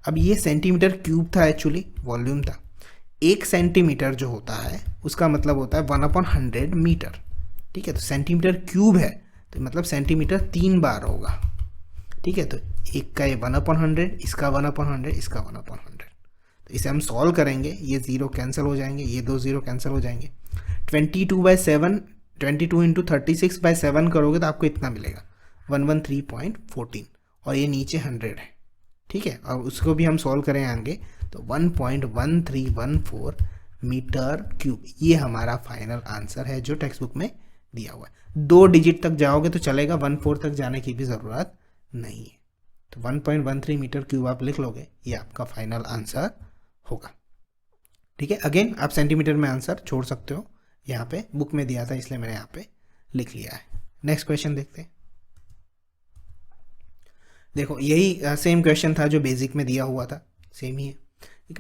अब ये सेंटीमीटर क्यूब था, एक्चुअली वॉल्यूम था। 1 सेंटीमीटर जो होता है उसका मतलब होता है 1/100 मीटर। ठीक है, तो सेंटीमीटर क्यूब है तो मतलब सेंटीमीटर 3 बार होगा। ठीक है, तो एक का ये 1/100, इसका 1/100, इसका 1/100। तो इसे हम सॉल्व करेंगे, ये 0 कैंसिल हो जाएंगे, ये 2 0 कैंसिल हो जाएंगे। 22/7 22 इंटू 36/7 करोगे तो आपको इतना मिलेगा 113.14, और ये नीचे 100 है। ठीक है, और उसको भी हम सॉल्व करें आगे तो 1.1314 मीटर क्यूब, ये हमारा फाइनल आंसर है जो टेक्स्ट बुक में दिया हुआ है। 2 डिजिट तक जाओगे तो चलेगा, 1/4 तक जाने की भी ज़रूरत नहीं है। तो 1.13 मीटर क्यूब आप लिख लोगे, ये आपका फाइनल आंसर होगा। ठीक है, अगेन आप सेंटीमीटर में आंसर छोड़ सकते हो, यहाँ पे बुक में दिया था इसलिए मैंने यहाँ पे लिख लिया है। नेक्स्ट क्वेश्चन देखते हैं। देखो यही सेम क्वेश्चन था जो बेसिक में दिया हुआ था, सेम ही है।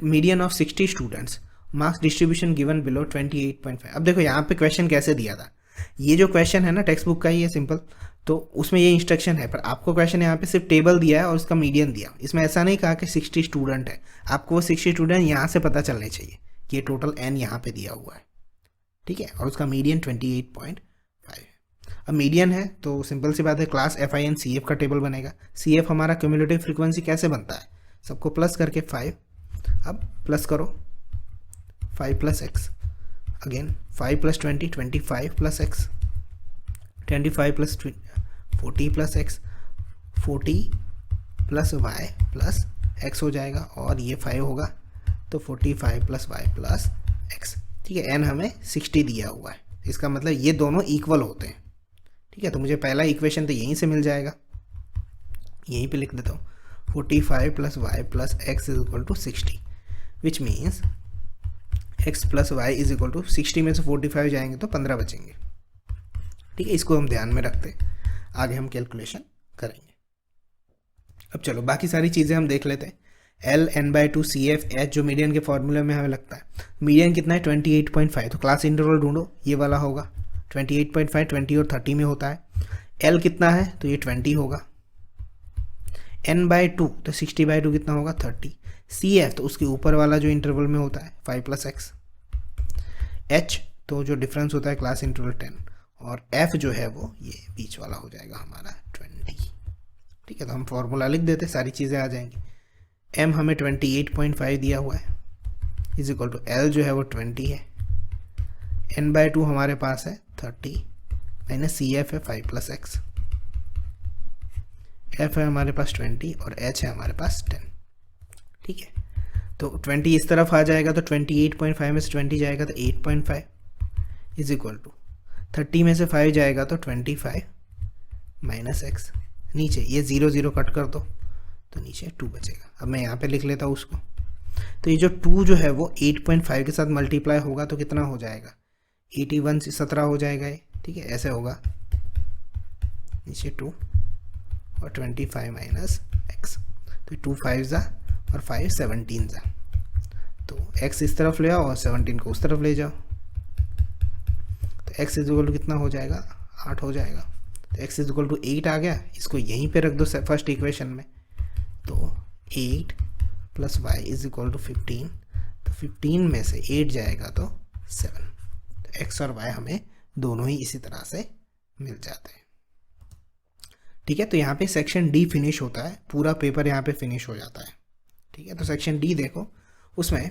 Median of 60 students, marks distribution given below 28.5। अब देखो यहाँ पे क्वेश्चन कैसे दिया था, ये जो क्वेश्चन है ना टेक्स्ट बुक का ही है सिंपल, तो उसमें ये इंस्ट्रक्शन है, पर आपको क्वेश्चन यहाँ पे सिर्फ टेबल दिया है और उसका मीडियन दिया। इसमें ऐसा नहीं कहा कि 60 स्टूडेंट है, आपको वो 60 स्टूडेंट यहाँ से पता चलने चाहिए कि ये टोटल n यहाँ पे दिया हुआ है। ठीक है, और उसका मीडियन 28.5 है। अब मीडियन है तो सिंपल सी बात है, क्लास FIN CF का टेबल बनेगा। CF हमारा क्यूमुलेटिव फ्रीक्वेंसी कैसे बनता है, सबको प्लस करके 5, अब प्लस करो 5 + x, again 5 + 20 25 + x, 25 + 40 + x, 40 + y + x हो जाएगा, और ये 5 होगा तो 45 + y + x। ठीक है, n हमें 60 दिया हुआ है, इसका मतलब ये दोनों इक्वल होते हैं। ठीक है, तो मुझे पहला इक्वेशन तो यहीं से मिल जाएगा, यहीं पे लिख देता हूँ 45 + y + x = 60, which means x + y = 60 में से 45 जाएंगे तो 15 बचेंगे। ठीक है, इसको हम ध्यान में रखते हैं, आगे हम कैलकुलेशन करेंगे। अब चलो बाकी सारी चीज़ें हम देख लेते हैं। L n/2 CF H जो मीडियन के फॉर्मूले में हमें लगता है, मीडियन कितना है 28.5, तो क्लास इंटरवल ढूंढो, ये वाला होगा 28.5, 20 और 30 में होता है। L कितना है तो ये 20 होगा, n/2 तो 60/2 कितना होगा 30, CF तो उसके ऊपर वाला जो इंटरवल में होता है 5 + x, H तो जो डिफरेंस होता है क्लास इंटरवल 10, और F जो है वो ये बीच वाला हो जाएगा हमारा 20। ठीक है, तो हम फॉर्मूला लिख देते, सारी चीज़ें आ जाएंगी। M हमें 28.5 दिया हुआ है, = L जो है वो 20 है, n/2 हमारे पास है 30, माइनस CF है 5 + x, F है हमारे पास 20 और H है हमारे पास 10। ठीक है, तो 20 इस तरफ आ जाएगा तो 28.5 में से 20 जाएगा तो 8.5 = 30 में से 5 जाएगा तो 25 माइनस x, नीचे ये 0 0 कट कर दो तो नीचे 2 बचेगा। अब मैं यहाँ पे लिख लेता हूँ उसको, तो ये जो 2 जो है वो 8.5 के साथ मल्टीप्लाई होगा तो कितना हो जाएगा 81 से 17 हो जाएगा ये। ठीक है, ऐसे होगा, नीचे 2 और 25 माइनस x, तो 2 5 जा और 5 17 जा, तो x इस तरफ ले आओ और 17 को उस तरफ ले जाओ, तो x = कितना हो जाएगा 8 हो जाएगा, तो x = 8 आ गया, इसको यहीं पे रख दो फर्स्ट इक्वेशन में, तो 8 + y = 15, तो 15 में से 8 जाएगा तो 7, तो x और y हमें दोनों ही इसी तरह से मिल जाते हैं। ठीक है, तो यहाँ पे सेक्शन डी फिनिश होता है, पूरा पेपर यहाँ पे फिनिश हो जाता है। ठीक है, तो सेक्शन डी देखो, उसमें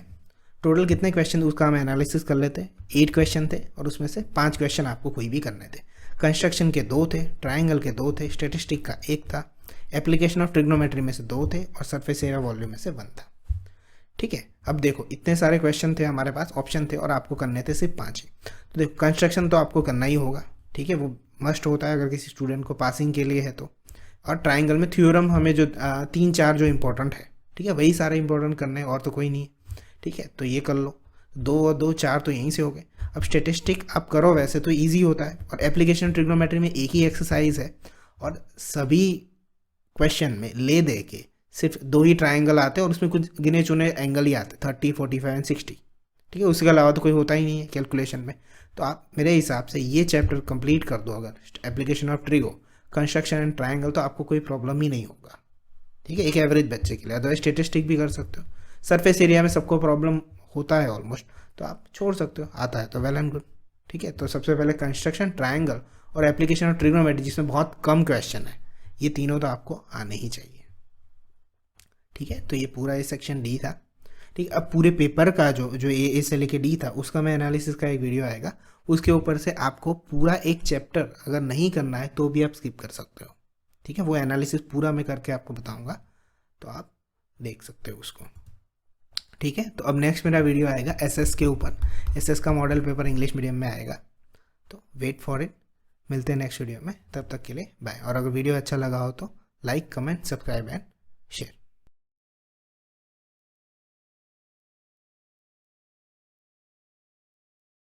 टोटल कितने क्वेश्चन उसका हम एनालिसिस कर लेते हैं। 8 क्वेश्चन थे और उसमें से 5 क्वेश्चन आपको कोई भी करने थे। कंस्ट्रक्शन के 2 थे, ट्राइंगल के 2 थे, स्टेटिस्टिक का 1 था, एप्लीकेशन ऑफ ट्रिग्नोमेट्री में से 2 थे और सरफेस एरिया वॉल्यूम में से 1 था। ठीक है, अब देखो इतने सारे क्वेश्चन थे हमारे पास, ऑप्शन थे और आपको करने थे सिर्फ 5 ही। तो देखो कंस्ट्रक्शन तो आपको करना ही होगा, ठीक है, वो मस्ट होता है अगर किसी स्टूडेंट को पासिंग के लिए है तो। और ट्राइंगल में थ्योरम हमें जो 3-4 जो इंपॉर्टेंट है, ठीक है, वही सारे इंपॉर्टेंट करने हैं और तो कोई नहीं है। ठीक है, तो ये कर लो, 2 और 2 4 तो यहीं से हो गए। अब स्टेटिस्टिक आप करो वैसे तो ईजी होता है, और एप्लीकेशन ट्रिग्नोमेट्री में एक ही एक्सरसाइज है और सभी क्वेश्चन में ले दे के सिर्फ 2 ही ट्राइंगल आते हैं और उसमें कुछ गिने चुने एंगल ही आते, 30, 45 एंड 60। ठीक है, उसके अलावा तो कोई होता ही नहीं है कैलकुलेशन में। तो आप मेरे हिसाब से ये चैप्टर कंप्लीट कर दो, अगर application of trigo construction and triangle तो आपको कोई प्रॉब्लम ही नहीं होगा, ठीक है, एक एवरेज बच्चे के लिए। अदरवाइज स्टेटिस्टिक भी कर सकते हो, सरफेस एरिया में सबको प्रॉब्लम होता है ऑलमोस्ट, तो आप छोड़ सकते हो, आता है तो वेल एंड गुड, ठीक है। तो सबसे पहले कंस्ट्रक्शन, ट्रायंगल और एप्लीकेशन ऑफ ट्रिग्नोमेट्री, जिसमें बहुत कम क्वेश्चन है, ये तीनों तो आपको आने ही चाहिए, ठीक है। तो ये पूरा ये सेक्शन डी था, ठीक। अब पूरे पेपर का जो ए से लेके डी था उसका मैं एनालिसिस का एक वीडियो आएगा, उसके ऊपर से आपको पूरा एक चैप्टर अगर नहीं करना है तो भी आप स्किप कर सकते हो, ठीक है। वो एनालिसिस पूरा मैं करके आपको बताऊंगा, तो आप देख सकते हो उसको, ठीक है। तो अब नेक्स्ट मेरा वीडियो आएगा एसएस के ऊपर, एसएस का मॉडल पेपर इंग्लिश मीडियम में आएगा, तो वेट फॉर इट। मिलते हैं नेक्स्ट वीडियो में, तब तक के लिए बाय। और अगर वीडियो अच्छा लगा हो तो like, comment, subscribe and share.